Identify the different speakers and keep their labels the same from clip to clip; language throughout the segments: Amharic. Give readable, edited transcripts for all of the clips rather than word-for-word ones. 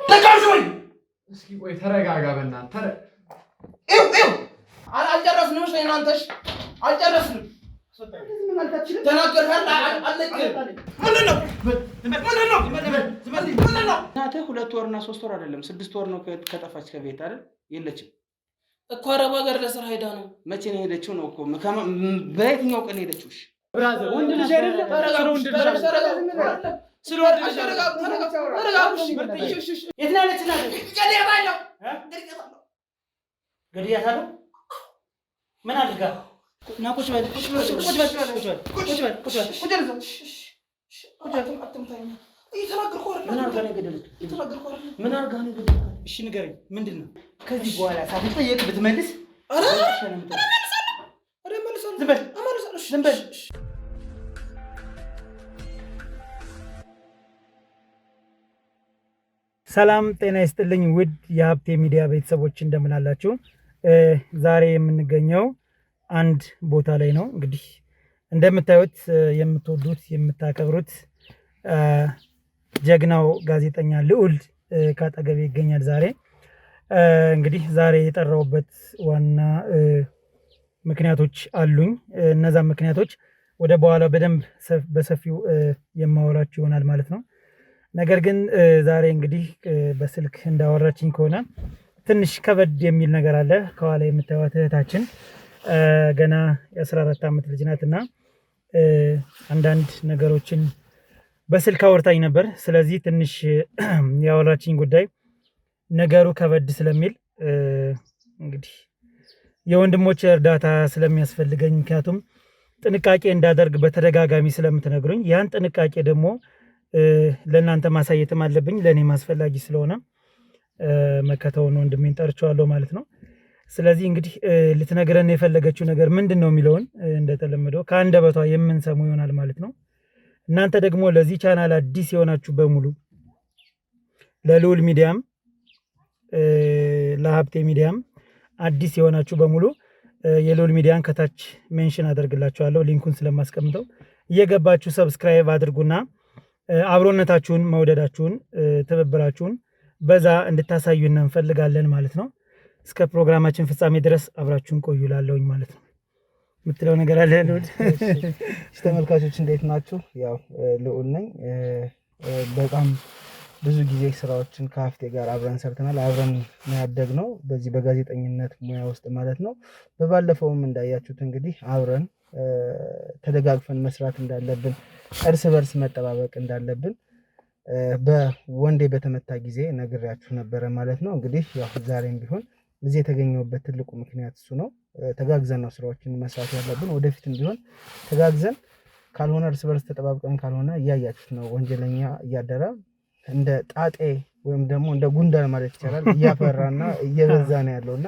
Speaker 1: ተቃውሰኝ
Speaker 2: እስኪ ቆይ ተረጋጋ በእናትህ
Speaker 1: አልጨረስንም እሺ እናንተሽ አልጨረስንም ተናገርሃል አለቅህ ምንድነው
Speaker 3: እናትህ 2 ወርና 3 ወር አይደለም 6 ወር ነው ከጠፋች ከቤት አይደል የለችም
Speaker 1: እኮ አረብ ሀገር ለስራ ሄዳ ነው
Speaker 3: መቼ ነው የሄደችው ነው እኮ በየትኛው ቀን ሄደችው እሺ
Speaker 2: ብራዘር ወንድ ልጅ አይደለ
Speaker 3: ምን አድርጋ ና ቁጭ በል ምን አድርጋ ነው የገደለችው? እሺ ንገረኝ ምንድን ነው ከዚህ በኋላ ሳትጠየቅ ብትመልስ ዝም በል
Speaker 4: ሰላም ጤና ይስጥልኝ ውድ የሀብቴ ሚዲያ ቤተሰቦች እንደምን አላችሁ? ዛሬ የምንገኘው አንድ ቦታ ላይ ነው። እንግዲህ እንደምታዩት የምትወዱት የምታከብሩት ጀግናው ጋዜጠኛ ልዑል ካጠገቤ ይገኛል። እንግዲህ ዛሬ የጠራውበት ዋና ምክንያቶች አሉኝ። እነዛ ምክንያቶች ወደ በኋላ በደንብ በሰፊው የማወራችሁ ይሆናል ማለት ነው። ነገር ግን ዛሬ እንግዲህ በስልክ እንዳወራችኝ ከሆነ ትንሽ ከበድ የሚል ነገር አለ። ከኋላ የምታዩት እህታችን ገና የ14 ዓመት ልጅ ናትና አንዳንድ ነገሮችን በስልክ አወርታኝ ነበር። ስለዚህ ትንሽ ያወራችኝ ጉዳይ ነገሩ ከበድ ስለሚል እንግዲህ የወንድሞች እርዳታ ስለሚያስፈልገኝ ምክንያቱም ጥንቃቄ እንዳደርግ በተደጋጋሚ ስለምትነግሩኝ ያን ጥንቃቄ ደግሞ ለእናንተ ማሳየትም አለብኝ ለእኔም አስፈላጊ ስለሆነ መከተውን ወንድሜን ጠርቼዋለሁ ማለት ነው። ስለዚህ እንግዲህ ልትነግረን የፈለገችው ነገር ምንድን ነው የሚለውን እንደተለመደው ከአንደበቷ የምንሰሙ ይሆናል ማለት ነው። እናንተ ደግሞ ለዚህ ቻናል አዲስ የሆናችሁ በሙሉ ለልዑል ሚዲያም ለሀብቴ ሚዲያም አዲስ የሆናችሁ በሙሉ የልዑል ሚዲያን ከታች ሜንሽን አደርግላችኋለሁ ሊንኩን ስለማስቀምጠው እየገባችሁ ሰብስክራይብ አድርጉና አብሮነታችሁን መውደዳችሁን ትብብራችሁን በዛ እንድታሳዩን እንፈልጋለን ማለት ነው። እስከ ፕሮግራማችን ፍጻሜ ድረስ አብራችሁን ቆዩ ላለውኝ ማለት ነው። የምትለው ነገር አለ ልዑል?
Speaker 3: ተመልካቾች እንዴት ናችሁ? ያው ልዑል ነኝ። በጣም ብዙ ጊዜ ስራዎችን ከሀብቴ ጋር አብረን ሰርተናል። አብረን ያደግነው በዚህ በጋዜጠኝነት ሙያ ውስጥ ማለት ነው። በባለፈውም እንዳያችሁት እንግዲህ አብረን ተደጋግፈን መስራት እንዳለብን እርስ በርስ መጠባበቅ እንዳለብን በወንዴ በተመታ ጊዜ ነግሬያችሁ ነበረ ማለት ነው። እንግዲህ ያው ዛሬም ቢሆን እዚህ የተገኘሁበት ትልቁ ምክንያት እሱ ነው። ተጋግዘን ነው ስራዎችን መስራት ያለብን። ወደፊትም ቢሆን ተጋግዘን ካልሆነ እርስ በርስ ተጠባብቀን ካልሆነ እያያችሁት ነው ወንጀለኛ እያደረ እንደ ጣጤ ወይም ደግሞ እንደ ጉንዳን ማለት ይቻላል እያፈራና እየበዛ ነው ያለውና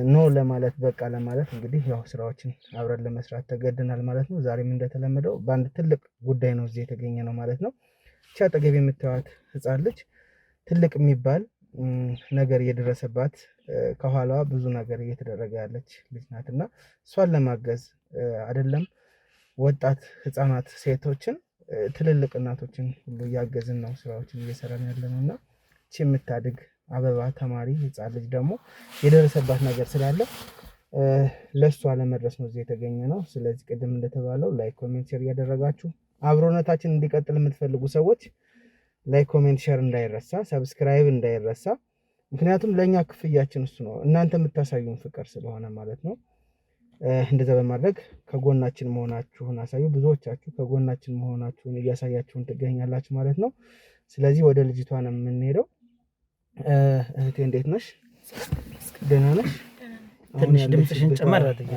Speaker 3: ኖ ለማለት በቃ ለማለት እንግዲህ ያው ስራዎችን አብረን ለመስራት ተገደናል ማለት ነው። ዛሬም እንደተለመደው በአንድ ትልቅ ጉዳይ ነው እዚህ የተገኘ ነው ማለት ነው። ብቻ አጠገብ የምታዩት ህፃን ልጅ ትልቅ የሚባል ነገር እየደረሰባት ከኋላዋ ብዙ ነገር እየተደረገ ያለች ልጅ ናትና እሷን ለማገዝ አይደለም ወጣት ህፃናት ሴቶችን ትልልቅ እናቶችን ሁሉ እያገዝን ነው ስራዎችን እየሰራን ያለነውና እቺ የምታድግ አበባ ተማሪ ህፃን ልጅ ደግሞ የደረሰባት ነገር ስላለ ለሷ ለመድረስ ነው እዚህ የተገኘ ነው። ስለዚህ ቅድም እንደተባለው ላይክ ኮሜንት ሼር እያደረጋችሁ አብሮነታችን እንዲቀጥል የምትፈልጉ ሰዎች ላይክ ኮሜንት ሼር እንዳይረሳ፣ ሰብስክራይብ እንዳይረሳ። ምክንያቱም ለኛ ክፍያችን እሱ ነው እናንተ የምታሳዩን ፍቅር ስለሆነ ማለት ነው። እንደዛ በማድረግ ከጎናችን መሆናችሁን አሳዩ። ብዙዎቻችሁ ከጎናችን መሆናችሁን እያሳያችሁን ትገኛላችሁ ማለት ነው። ስለዚህ ወደ ልጅቷ ነው የምንሄደው። እህቴ እንዴት ነሽ? ደህና ነሽ?
Speaker 4: ትንሽ ድምፅሽን ጨመር አድርጊ።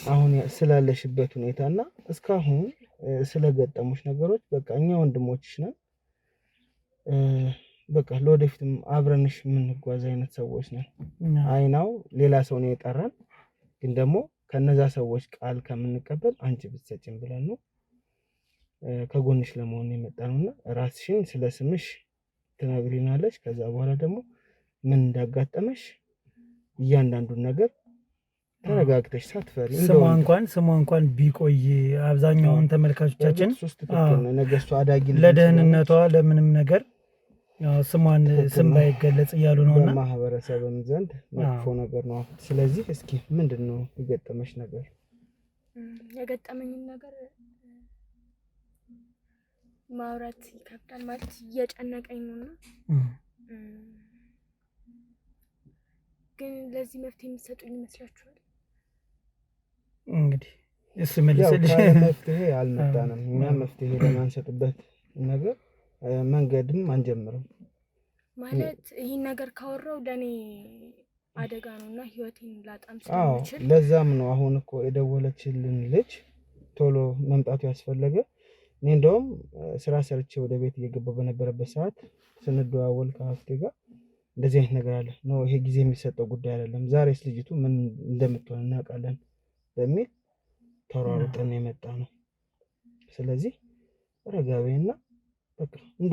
Speaker 3: አሁን ስላለሽበት ሁኔታና እስካሁን ስለገጠሙሽ ነገሮች በቃ እኛ ወንድሞችሽ ነን። በቃ ለወደፊትም አብረንሽ የምንጓዝ አይነት ሰዎች ነን። አይናው ሌላ ሰው ነው የጠራን፣ ግን ደግሞ ከነዛ ሰዎች ቃል ከምንቀበል አንቺ ብትሰጪን ብለን ነው ከጎንሽ ለመሆን የመጣነውና ራስሽን ስለስምሽ ትነግሪናለሽ። ከዛ በኋላ ደግሞ ምን እንዳጋጠመሽ እያንዳንዱን ነገር ተረጋግተሽ ሳትፈሪ
Speaker 4: ስሟ እንኳን ቢቆይ አብዛኛውን ተመልካቾቻችን
Speaker 3: ነገስቱ አዳጊ
Speaker 4: ለደህንነቷ ለምንም ነገር ስሟን ስም ባይገለጽ እያሉ ነውና
Speaker 3: በማህበረሰብም ዘንድ መጥፎ ነገር ነው። ስለዚህ እስኪ ምንድነው የገጠመሽ ነገር?
Speaker 5: የገጠመኝ ነገር ማውራት ይከብዳል ማለት እየጨነቀኝ ነውና ግን ለዚህ መፍትሄ የምትሰጡኝ ይመስላችኋል?
Speaker 4: እንግዲህ እሱ መልሰልሽ
Speaker 3: መፍትሄ አልመጣንም። እኛ መፍትሄ ለማንሰጥበት ነገር መንገድም አንጀምርም
Speaker 5: ማለት ይሄን ነገር ካወራው ለኔ አደጋ ነውና ህይወቴን ላጣም ስለምችል
Speaker 3: ለዛም ነው አሁን እኮ የደወለችልን ልጅ ቶሎ መምጣቱ ያስፈለገ። እኔ እንደውም ስራ ሰርቼ ወደ ቤት እየገባሁ በነበረበት ሰዓት ስንደዋወል ከሀፍቴ ጋር እንደዚህ አይነት ነገር አለ ነው ይሄ ጊዜ የሚሰጠው ጉዳይ አይደለም፣ ዛሬስ ልጅቱ ምን እንደምትሆን እናውቃለን በሚል ተሯሩጠን የመጣ ነው። ስለዚህ ረጋቤና በቃ እንደ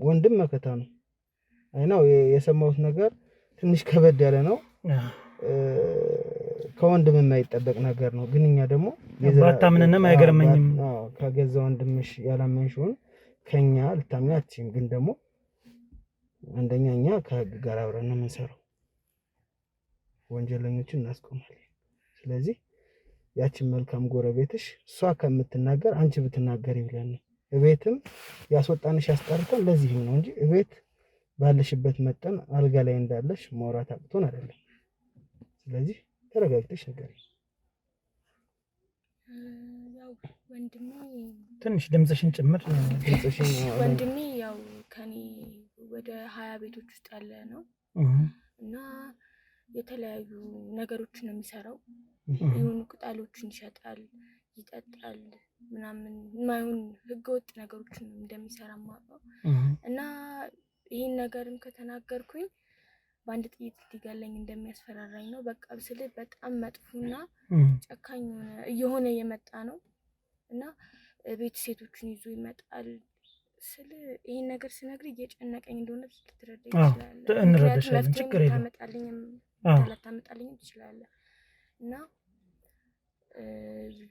Speaker 3: ወንድም መከታ ነው። አይናው የሰማሁት ነገር ትንሽ ከበድ ያለ ነው። ከወንድም የማይጠበቅ ነገር ነው። ግን እኛ ደግሞ
Speaker 4: ባታምንንም አይገርመኝም።
Speaker 3: ከገዛ ወንድምሽ ያላመንሽውን ከኛ ልታምኚ አትችይም። ግን ደግሞ አንደኛ እኛ ከህግ ጋር አብረን ነው የምንሰራው፣ ወንጀለኞችን እናስቆማለን። ስለዚህ ያችን መልካም ጎረቤትሽ እሷ ከምትናገር አንቺ ብትናገር ይብለን ነው። እቤትም ያስወጣንሽ ያስጠርተን ለዚህም ነው እንጂ እቤት ባለሽበት መጠን አልጋ ላይ እንዳለሽ ማውራት አቅቶን አይደለም። ስለዚህ ተረጋግተሽ ንገሪ።
Speaker 5: ያው ወንድሜ
Speaker 4: ትንሽ ድምፅሽን ጭምር
Speaker 5: ወንድሜ ያው ከኔ ወደ 20 ቤቶች ውስጥ ያለ ነው እና የተለያዩ ነገሮችን ነው የሚሰራው። የሆኑ ቅጠሎችን ይሸጣል፣ ይጠጣል ምናምን የማይሆን ህገወጥ ነገሮችን እንደሚሰራ ማውቀው እና ይሄን ነገርም ከተናገርኩኝ በአንድ ጥይት ሊገለኝ እንደሚያስፈራራኝ ነው። በቃ ስለ በጣም መጥፎና ጨካኝ እየሆነ የመጣ ነው እና ቤት ሴቶችን ይዞ ይመጣል። ስለ ይሄን ነገር ስነግር እየጨነቀኝ እንደሆነ ልትረዳኝ ትችላለህ።
Speaker 4: እንረዳሻለን፣ ችግር የለም።
Speaker 5: ታመጣልኝም ትችላለህ እና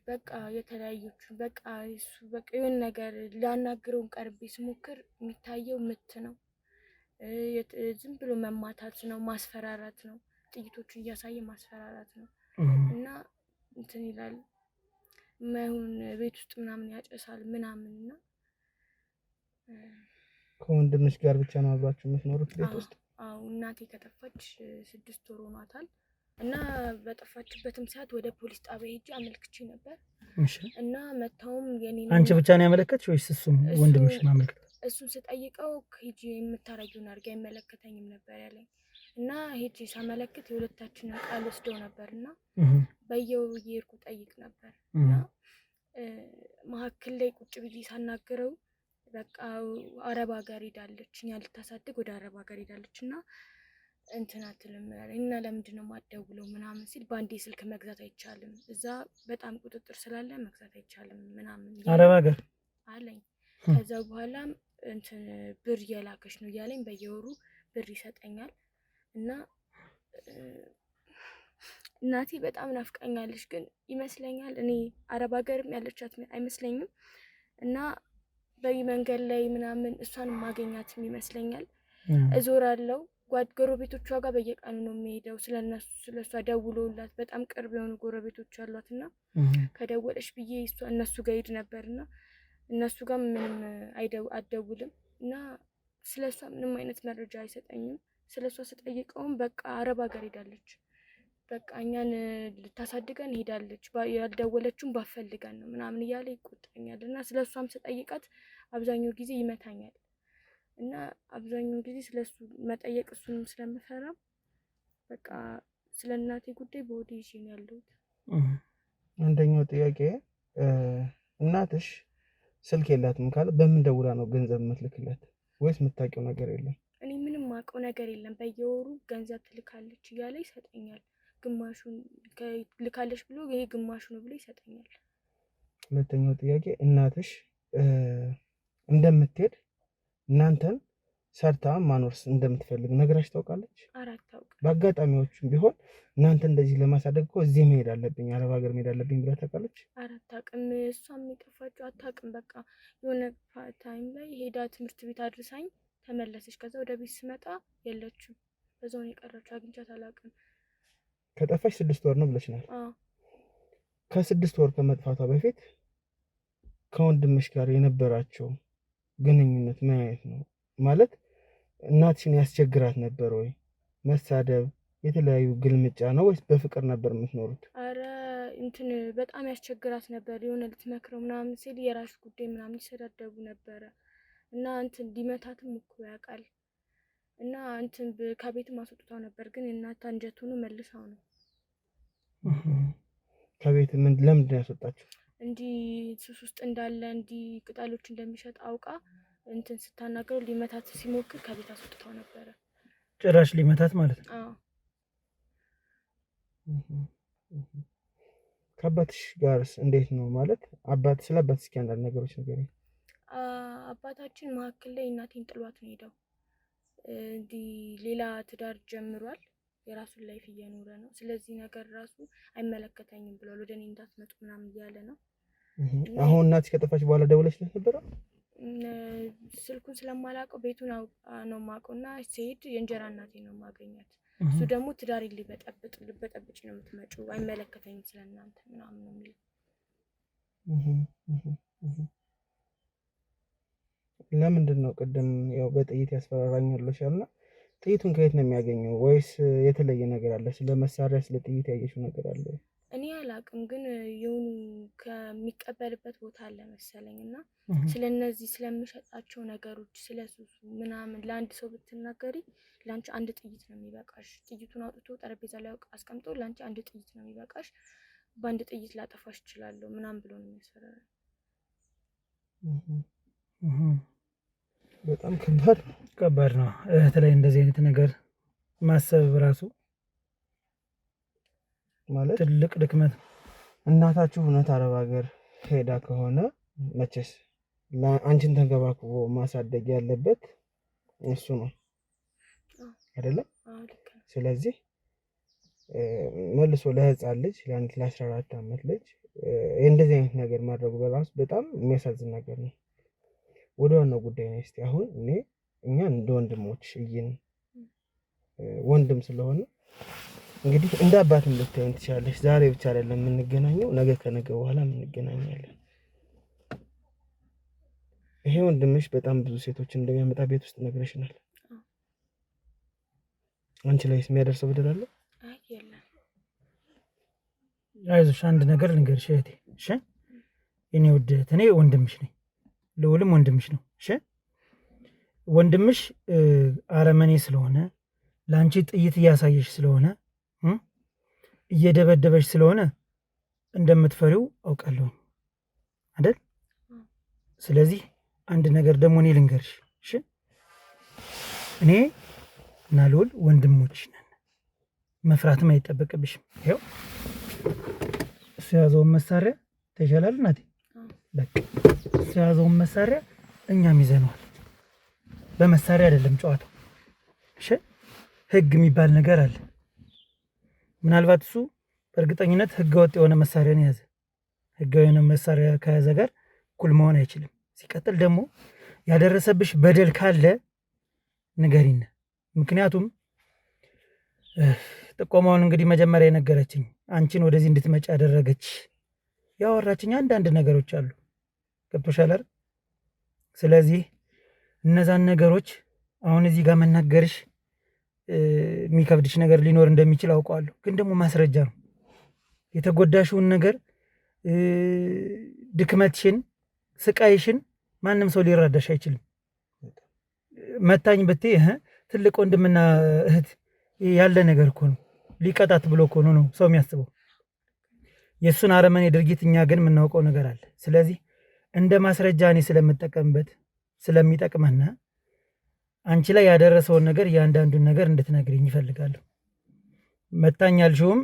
Speaker 5: በቃ የተለያዩት በቃ እሱ በቃ የሆነ ነገር ላናግረውን ቀርቤ ስሞክር የሚታየው ምት ነው፣ ዝም ብሎ መማታት ነው፣ ማስፈራራት ነው፣ ጥይቶቹን እያሳየ ማስፈራራት ነው እና እንትን ይላል ማይሆን ቤት ውስጥ ምናምን ያጨሳል ምናምን እና
Speaker 3: ከወንድምሽ ጋር ብቻ ነው አብራችሁ የምትኖሩት ቤት ውስጥ?
Speaker 5: አዎ እናቴ ከጠፋች 6 ወር ሆኗታል እና በጠፋችበትም ሰዓት ወደ ፖሊስ ጣቢያ ሄጄ አመልክቼ ነበር እና መታውም የኔን
Speaker 4: አንቺ ብቻ ነው ያመለከትሽ ወይስ እሱም ወንድምሽን አመልከተ?
Speaker 5: እሱን ስጠይቀው ሄጄ የምታረጊውን አድርጋ አይመለከተኝም ነበር ያለኝ እና ሄጄ ሳመለክት የሁለታችንን ቃል ወስደው ነበርና በየወሩ እየሄድኩ ጠይቅ ነበር እና መሀከል ላይ ቁጭ ብዬ ሳናግረው በቃ አረብ ሀገር ሄዳለች፣ እኛ ልታሳድግ ወደ አረብ ሀገር ሄዳለች እና እንትን አትልም እና ለምንድነው የማትደውለው ምናምን ሲል በአንዴ ስልክ መግዛት አይቻልም፣ እዛ በጣም ቁጥጥር ስላለ መግዛት አይቻልም ምናምን
Speaker 4: አረብ ሀገር
Speaker 5: አለኝ። ከዛ በኋላም እንትን ብር እየላከች ነው እያለኝ በየወሩ ብር ይሰጠኛል እና እናቴ በጣም ናፍቃኛለች፣ ግን ይመስለኛል እኔ አረብ ሀገርም ያለቻት አይመስለኝም እና በመንገድ ላይ ምናምን እሷን ማገኛትም ይመስለኛል። እዞራለሁ ጎረቤቶቿ ጋር በየቀኑ ነው የሚሄደው። ስለሷ ደውሎላት በጣም ቅርብ የሆኑ ጎረቤቶች አሏትና ከደወለሽ ብዬ እነሱ ጋር ሄድ ነበርና እነሱ ጋር ምንም አትደውልም እና ስለሷ ምንም አይነት መረጃ አይሰጠኝም። ስለሷ ስጠይቀውም በቃ አረብ ሀገር ሄዳለች፣ በቃ እኛን ልታሳድገን ሄዳለች፣ ያልደወለችውን ባፈልገን ነው ምናምን እያለ ይቆጣኛል እና ስለሷም ስጠይቃት አብዛኛው ጊዜ ይመታኛል እና አብዛኛው ጊዜ ስለሱ መጠየቅ እሱንም ስለምፈራ በቃ ስለ እናቴ ጉዳይ በወዴ ይዤ ነው ያለሁት።
Speaker 3: አንደኛው ጥያቄ እናትሽ ስልክ የላትም ካለ በምን ደውላ ነው ገንዘብ የምትልክለት ወይስ የምታውቂው ነገር የለም?
Speaker 5: እኔ ምንም ማውቀው ነገር የለም። በየወሩ ገንዘብ ትልካለች እያለ ይሰጠኛል። ግማሹን ልካለች ብሎ ይሄ ግማሹ ነው ብሎ ይሰጠኛል።
Speaker 3: ሁለተኛው ጥያቄ እናትሽ እንደምትሄድ እናንተን ሰርታ ማኖርስ እንደምትፈልግ ነግራሽ ታውቃለች?
Speaker 5: አታውቅም።
Speaker 3: በአጋጣሚዎችም ቢሆን እናንተ እንደዚህ ለማሳደግ እኮ እዚህ መሄድ አለብኝ አረብ ሀገር መሄድ አለብኝ ብላ ታውቃለች?
Speaker 5: አታውቅም። እሷም የጠፋችው አታውቅም። በቃ የሆነ ታይም ላይ ሄዳ ትምህርት ቤት አድርሳኝ ተመለሰች። ከዛ ወደ ቤት ስመጣ የለችም። በዛው ነው የቀረችው። አግኝቻት አላውቅም።
Speaker 3: ከጠፋች 6 ወር ነው ብለሽናል።
Speaker 5: አዎ
Speaker 3: ከ6 ወር ከመጥፋቷ በፊት ከወንድምሽ ጋር የነበራቸው ግንኙነት ምን አይነት ነው? ማለት እናትሽን ያስቸግራት ነበር ወይ? መሳደብ፣ የተለያዩ ግልምጫ ነው ወይስ በፍቅር ነበር የምትኖሩት?
Speaker 5: አረ እንትን በጣም ያስቸግራት ነበር። የሆነ ልትመክረው ምናምን ሲል የራሱ ጉዳይ ምናምን ይሰዳደቡ ነበረ እና እንትን ሊመታትም እኮ ያውቃል እና እንትን ከቤትም አስወጥታው ነበር። ግን እናት አንጀቱን መልሳው ነው
Speaker 3: ከቤት ለምንድን ነው ያስወጣችሁ?
Speaker 5: እንዲህ ሱስ ውስጥ እንዳለ እንዲህ ቅጠሎች እንደሚሸጥ አውቃ እንትን ስታናገረው ሊመታት ሲሞክር ከቤት አስወጥታው ነበረ።
Speaker 4: ጭራሽ ሊመታት ማለት ነው?
Speaker 5: አዎ።
Speaker 3: ከአባትሽ ጋርስ እንዴት ነው? ማለት ስለ አባት እስኪ አንዳንድ ነገሮች ንገሪኝ።
Speaker 5: አባታችን መካከል ላይ እናቴን ጥሏት ነው ሄደው። እንዲህ ሌላ ትዳር ጀምሯል። የራሱን ላይፍ እየኖረ ነው። ስለዚህ ነገር ራሱ አይመለከተኝም ብሏል። ወደ እኔ እንዳትመጡ ምናምን እያለ ነው።
Speaker 3: አሁን እናትሽ ከጠፋች በኋላ ደውለሽለት ነበረ?
Speaker 5: ስልኩን ስለማላውቀው ቤቱን ነው የማውቀው እና ሲሄድ የእንጀራ እናቴ ነው የማገኛት። እሱ ደግሞ ትዳር ልበጠብጭ ነው የምትመጪው፣ አይመለከተኝም ስለእናንተ ምናምን ነው የሚለው።
Speaker 3: ለምንድን ነው ቅድም ያው በጥይት ያስፈራራኛለሽ እና ጥይቱን ከየት ነው የሚያገኘው? ወይስ የተለየ ነገር አለ? ስለ መሳሪያ ስለ ጥይት ያየሽው ነገር አለ?
Speaker 5: እኔ አላውቅም፣ ግን የሆኑ ከሚቀበልበት ቦታ አለ መሰለኝ እና ስለነዚህ ስለሚሸጣቸው ነገሮች ስለ ሱሱ ምናምን ለአንድ ሰው ብትናገሪ ለአንቺ አንድ ጥይት ነው የሚበቃሽ። ጥይቱን አውጥቶ ጠረጴዛ ላይ አስቀምጦ ለአንቺ አንድ ጥይት ነው የሚበቃሽ፣ በአንድ ጥይት ላጠፋሽ እችላለሁ ምናምን ብሎ ነው የሚያስፈራራኝ።
Speaker 3: በጣም
Speaker 4: ከባድ ነው። እህት ላይ እንደዚህ አይነት ነገር ማሰብ ራሱ
Speaker 3: ማለት
Speaker 4: ትልቅ ድክመት።
Speaker 3: እናታችሁ እውነት አረብ ሀገር ሄዳ ከሆነ መቼስ አንቺን ተንከባክቦ ማሳደግ ያለበት እሱ ነው አይደለም? ስለዚህ መልሶ ለህፃን ልጅ ለ14 ዓመት ልጅ እንደዚህ አይነት ነገር ማድረጉ በራሱ በጣም የሚያሳዝን ነገር ነው። ወደ ዋናው ጉዳይ ነው። እስቲ አሁን እኛ እንደ ወንድሞች እይን ወንድም ስለሆነ እንግዲህ እንደ አባትም ልታዩን ትችላለሽ። ዛሬ ብቻ አይደለም የምንገናኘው፣ ነገ ከነገ በኋላ እንገናኛለን። ይሄ ወንድምሽ በጣም ብዙ ሴቶችን እንደሚያመጣ ቤት ውስጥ ነግረሽናል። አንቺ ላይስ የሚያደርሰው በደል አለ?
Speaker 5: አይ የለም።
Speaker 4: አይዞሽ፣ አንድ ነገር ልንገርሽ እህቴ። እሺ፣ እኔ ውድ እህት፣ እኔ ወንድምሽ ነኝ። ልዑልም ወንድምሽ ነው። እሺ፣ ወንድምሽ አረመኔ ስለሆነ ለአንቺ ጥይት እያሳየሽ ስለሆነ እየደበደበሽ ስለሆነ እንደምትፈሪው አውቃለሁ አይደል? ስለዚህ አንድ ነገር ደግሞ እኔ ልንገርሽ። እሺ፣ እኔ እና ልዑል ወንድሞች ነን። መፍራትም አይጠበቅብሽም። ይኸው እሱ የያዘውን መሳሪያ ተይሻላል እናቴ። በቃ እሱ የያዘውን መሳሪያ እኛም ይዘነዋል። በመሳሪያ አይደለም ጨዋታው። እሺ፣ ህግ የሚባል ነገር አለ። ምናልባት እሱ በእርግጠኝነት ህገወጥ የሆነ መሳሪያ ነው የያዘ። ህጋዊ የሆነ መሳሪያ ከያዘ ጋር እኩል መሆን አይችልም። ሲቀጥል ደግሞ ያደረሰብሽ በደል ካለ ንገሪን። ምክንያቱም ጥቆማውን እንግዲህ መጀመሪያ የነገረችኝ አንቺን ወደዚህ እንድትመጪ ያደረገች ያወራችኝ አንዳንድ ነገሮች አሉ። ገብቶሻል አይደል? ስለዚህ እነዛን ነገሮች አሁን እዚህ ጋር መናገርሽ የሚከብድሽ ነገር ሊኖር እንደሚችል አውቀዋለሁ። ግን ደግሞ ማስረጃ ነው። የተጎዳሽውን ነገር ድክመትሽን፣ ስቃይሽን ማንም ሰው ሊረዳሽ አይችልም። መታኝ ብትይ ትልቅ ወንድምና እህት ያለ ነገር እኮ ነው። ሊቀጣት ብሎ እኮ ነው ሰው የሚያስበው። የእሱን አረመኔ ድርጊት እኛ ግን የምናውቀው ነገር አለ። ስለዚህ እንደ ማስረጃ እኔ ስለምጠቀምበት ስለሚጠቅመና አንቺ ላይ ያደረሰውን ነገር እያንዳንዱን ነገር እንድትነግሪኝ ይፈልጋለሁ። መታኝ ያልሽውም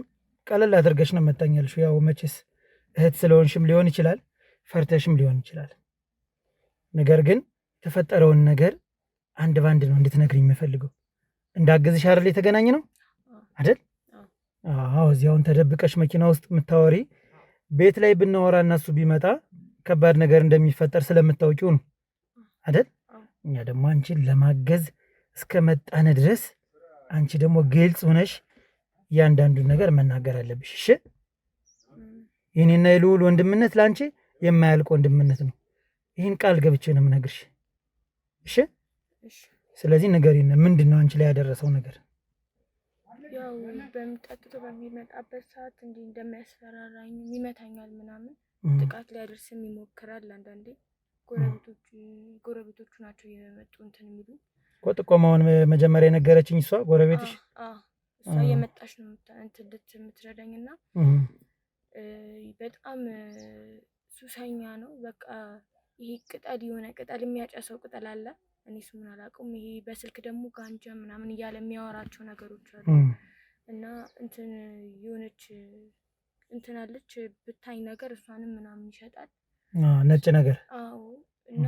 Speaker 4: ቀለል አድርገሽ ነው መታኝ ያልሽው። ያው መቼስ እህት ስለሆንሽም ሊሆን ይችላል፣ ፈርተሽም ሊሆን ይችላል። ነገር ግን የተፈጠረውን ነገር አንድ ባንድ ነው እንድትነግሪኝ የምፈልገው። እንዳግዝሽ አይደል የተገናኘ ነው አይደል? አዎ። እዚያውን ተደብቀሽ መኪና ውስጥ የምታወሪ ቤት ላይ ብናወራ እና እሱ ቢመጣ ከባድ ነገር እንደሚፈጠር ስለምታውቂው ነው አይደል? እኛ ደግሞ አንቺን ለማገዝ እስከመጣን ድረስ አንቺ ደግሞ ግልጽ ሆነሽ እያንዳንዱን ነገር መናገር አለብሽ። እሺ የኔና የልዑል ወንድምነት ለአንቺ የማያልቅ ወንድምነት ነው። ይህን ቃል ገብቼ ነው የምነግርሽ። እሺ ስለዚህ ንገሪን፣ ምንድን ነው አንቺ ላይ ያደረሰው ነገር?
Speaker 5: ያው በሚጠጥቶ በሚመጣበት ሰዓት እንዲህ እንደሚያስፈራራኝ ይመታኛል፣ ምናምን ጥቃት ሊያደርስም ይሞክራል። አንዳንዴ ጎረቤቶቹ ናቸው የመጡ እንትን የሚሉ
Speaker 4: ጥቆማውን መጀመሪያ የነገረችኝ እሷ ጎረቤትሽ።
Speaker 5: እሷ የመጣች ነው እንትን የምትረዳኝና በጣም ሱሰኛ ነው። በቃ ይሄ ቅጠል የሆነ ቅጠል የሚያጨሰው ቅጠል አለ፣ እኔ ስሙን አላውቀውም። ይሄ በስልክ ደግሞ ጋንጃ ምናምን እያለ የሚያወራቸው ነገሮች አሉ። እና እንትን የሆነች እንትን አለች ብታኝ ነገር እሷንም ምናምን ይሸጣል፣
Speaker 4: ነጭ ነገር።
Speaker 5: አዎ። እና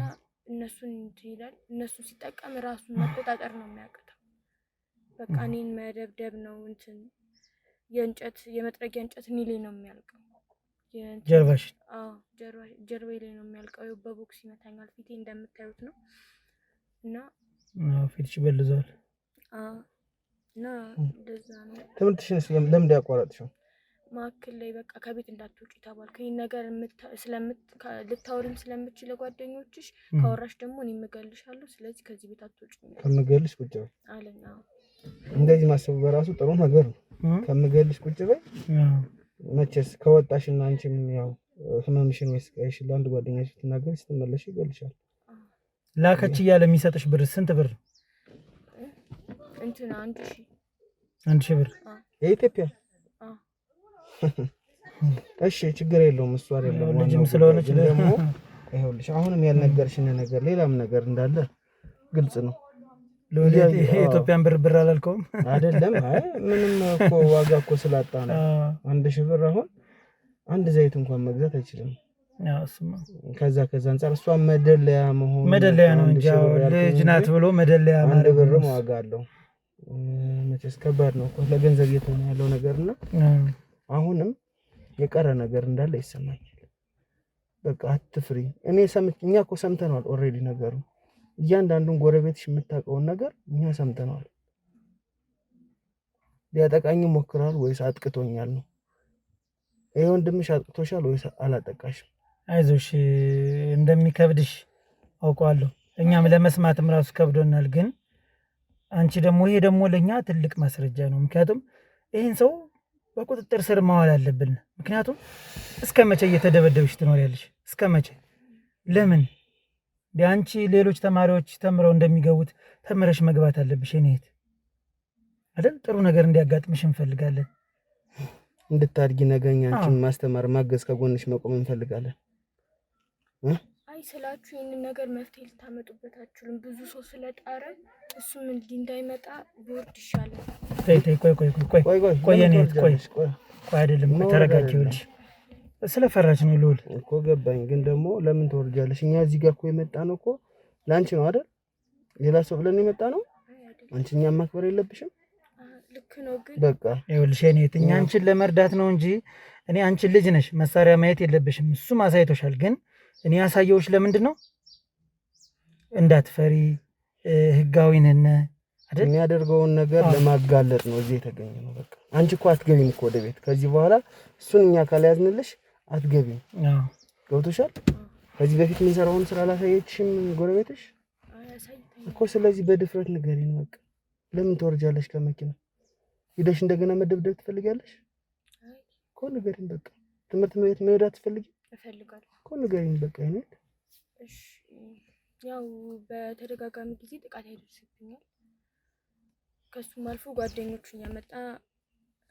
Speaker 5: እነሱን እንትን ይላል። እነሱን ሲጠቀም ራሱን መቆጣጠር ነው የሚያቅተው። በቃ እኔን መደብደብ ነው እንትን የመጥረጊያ እንጨት እኔ ላይ ነው የሚያልቀው።
Speaker 4: ጀርባሽ?
Speaker 5: አዎ ጀርባዬ ላይ ነው የሚያልቀው። በቦክስ ይመታኛል። ፊቴ እንደምታዩት ነው። እና
Speaker 3: ፊትሽ በልዟል።
Speaker 5: እና እንደዛ ነው።
Speaker 3: ትምህርትሽንስ ለምን ያቋረጥሽው?
Speaker 5: ማዕከል ላይ በቃ ከቤት እንዳትወጪ ተባልኩ። ይሄን ነገር ልታወሪም ስለምትችል ለጓደኞችሽ ካወራሽ ደግሞ እኔ እምገልሻለሁ። ስለዚህ ከዚህ ቤት አትወጪም።
Speaker 3: ከምገልሽ ቁጭ በይ
Speaker 5: አለኝ።
Speaker 3: እንደዚህ ማሰቡ በራሱ ጥሩ ነገር ነው። ከምገልሽ ቁጭ በይ። መቼስ ከወጣሽና አንቺም ያው ህመምሽን ወይስ ቀይሽን ለአንድ ጓደኛሽ ትናገሪ ስትመለሽ ይገልሻል።
Speaker 4: ላከች እያለ የሚሰጥሽ ብር ስንት ብር?
Speaker 5: እንትና
Speaker 4: 1000 ብር
Speaker 3: የኢትዮጵያ። እሺ ችግር የለውም። እሱ አይደለም
Speaker 4: ልጅም ስለሆነች
Speaker 3: ደግሞ ይኸውልሽ አሁንም ያልነገርሽኝ ነገር ሌላም ነገር እንዳለ ግልጽ ነው።
Speaker 4: የኢትዮጵያን ብር አላልከውም
Speaker 3: አይደለም? አይ ምንም እኮ ዋጋ እኮ ስላጣ ነው። 1000 ብር አሁን አንድ ዘይት እንኳን መግዛት አይችልም። ከዛ አንፃር እሷን መደለያ
Speaker 4: ነው እንጂ ልጅ ናት ብሎ መደለያ
Speaker 3: አንድ ብርም ዋጋ አለው። መቼስ ከባድ ነው እኮ ለገንዘብ እየተሆነ ያለው ነገርና አሁንም የቀረ ነገር እንዳለ ይሰማኛል። በቃ አትፍሪ። እኛ እኮ ሰምተናል ኦልሬዲ ነገሩ። እያንዳንዱን ጎረቤትሽ የምታውቀውን ነገር እኛ ሰምተናል። ሊያጠቃኝ ሞክራል ወይስ አጥቅቶኛል ነው? ይሄ ወንድምሽ አጥቅቶሻል ወይስ አላጠቃሽም?
Speaker 4: አይዞሽ እንደሚከብድሽ አውቀዋለሁ። እኛም ለመስማትም ራሱ ከብዶናል። ግን አንቺ ደግሞ ይሄ ደግሞ ለኛ ትልቅ ማስረጃ ነው። ምክንያቱም ይሄን ሰው በቁጥጥር ስር ማዋል አለብን። ምክንያቱም እስከ መቼ እየተደበደብሽ ትኖሪያለሽ? እስከ መቼ? ለምን አንቺ ሌሎች ተማሪዎች ተምረው እንደሚገቡት ተምረሽ መግባት አለብሽ። እኔ እህት አይደል? ጥሩ ነገር እንዲያጋጥምሽ እንፈልጋለን።
Speaker 3: እንድታድጊ ነገኛ አንቺን ማስተማር ማገዝ ከጎንሽ መቆም እንፈልጋለን።
Speaker 5: አይ ስላችሁ ይሄንን ነገር መፍትሄ ልታመጡበት አትችሉም። ብዙ ሰው ስለጣረ እሱም እንዳይመጣ ቦርድ ይሻላል።
Speaker 4: ቆይ አይደለም ተረጋጊውልሽ። ስለፈራች ነው ልዑል
Speaker 3: እኮ ገባኝ። ግን ደግሞ ለምን ትወርጃለሽ? እኛ እዚህ ጋር እኮ የመጣ ነው እኮ ላንቺ ነው አይደል? ሌላ ሰው ብለን የመጣ ነው። አንቺ እኛን ማክበር የለብሽም።
Speaker 5: ልክ ነው። ግን
Speaker 4: በቃ ይኸውልሽ እኛ አንቺን ለመርዳት ነው እንጂ እኔ አንቺን ልጅ ነሽ መሳሪያ ማየት የለብሽም። እሱም አሳይቶሻል። ግን እኔ ያሳየውሽ ለምንድን ነው? እንዳትፈሪ ህጋዊ ነን አይደል?
Speaker 3: የሚያደርገውን ነገር ለማጋለጥ ነው እዚህ የተገኘ ነው። በቃ አንቺ እኮ አትገቢም እኮ ወደ ቤት። ከዚህ በኋላ እሱን እኛ ካልያዝንልሽ አትገቢም። ገብቶሻል? ከዚህ በፊት የሚሰራውን ስራ አላሳየችሽም ጎረቤትሽ እኮ። ስለዚህ በድፍረት ንገሪን። በቃ ለምን ትወርጃለሽ ከመኪና? ሄደሽ እንደገና መደብደብ ትፈልጊያለሽ እኮ? ንገሪን በቃ። ትምህርት ቤት መሄድ አትፈልጊም?
Speaker 5: እፈልጋለሁ
Speaker 3: እኮ ንገሪን በቃ። ይሄን
Speaker 5: እሺ፣ ያው በተደጋጋሚ ጊዜ ጥቃት ያደርስብኛል። ከሱም አልፎ ጓደኞቹን ያመጣ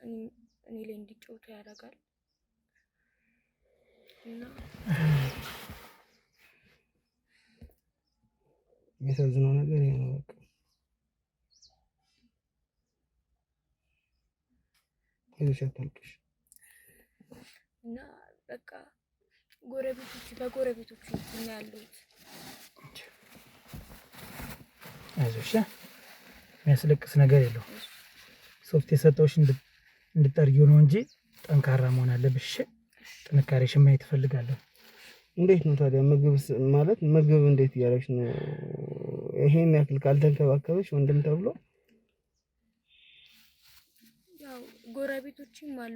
Speaker 5: እኔ ላይ እንዲጫወቱ ያደርጋል። እና
Speaker 3: የሚያሳዝነው ነገር ይሄ ነው በቃ። አይዞሽ አታልቅሽ።
Speaker 5: እና በቃ በጎረቤቶቹ ነው ያሉት።
Speaker 4: አይዞሽ፣ የሚያስለቅስ ነገር የለውም። ሶፍት የሰጠውሽ እንድጠርጊው ነው እንጂ ጠንካራ መሆን አለብሽ። ጥንካሬሽን ማየት እፈልጋለሁ።
Speaker 3: እንዴት ነው ታዲያ ምግብ ማለት ምግብ እንዴት እያደረግሽ ነው ይሄን ያክል ካልተንከባከበሽ ወንድም ተብሎ
Speaker 5: ያው ጎረቤቶችም አሉ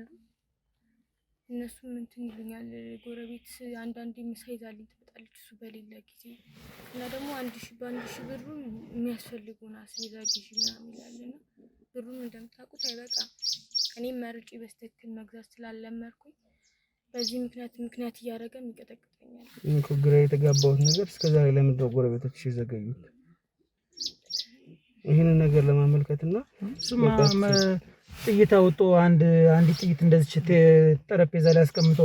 Speaker 5: እነሱም እንትን ይሉኛል። ጎረቤት አንዳንዴ ምሳ ይዛልኝ ትመጣለች እሱ በሌላ ጊዜ እና ደግሞ 1000 ብሩ የሚያስፈልጉን አስቤዛ ግዢ ምናምን ይላልና ብሩም እንደምታውቁት አይበቃም። እኔም መርጬ በስተክል መግዛት ስላለመርኩኝ በዚህ ምክንያት እያደረገም ይቀጠቅጠኛል።
Speaker 3: እንኮ ግራ የተጋባሁት ነገር እስከዛሬ ለምንድን ነው ጎረቤቶች ይዘገዩት? ይሄን ነገር ለማመልከትና
Speaker 4: ጥይት አውጦ አንድ ጥይት እንደዚህ ጠረጴዛ ላይ አስቀምጦ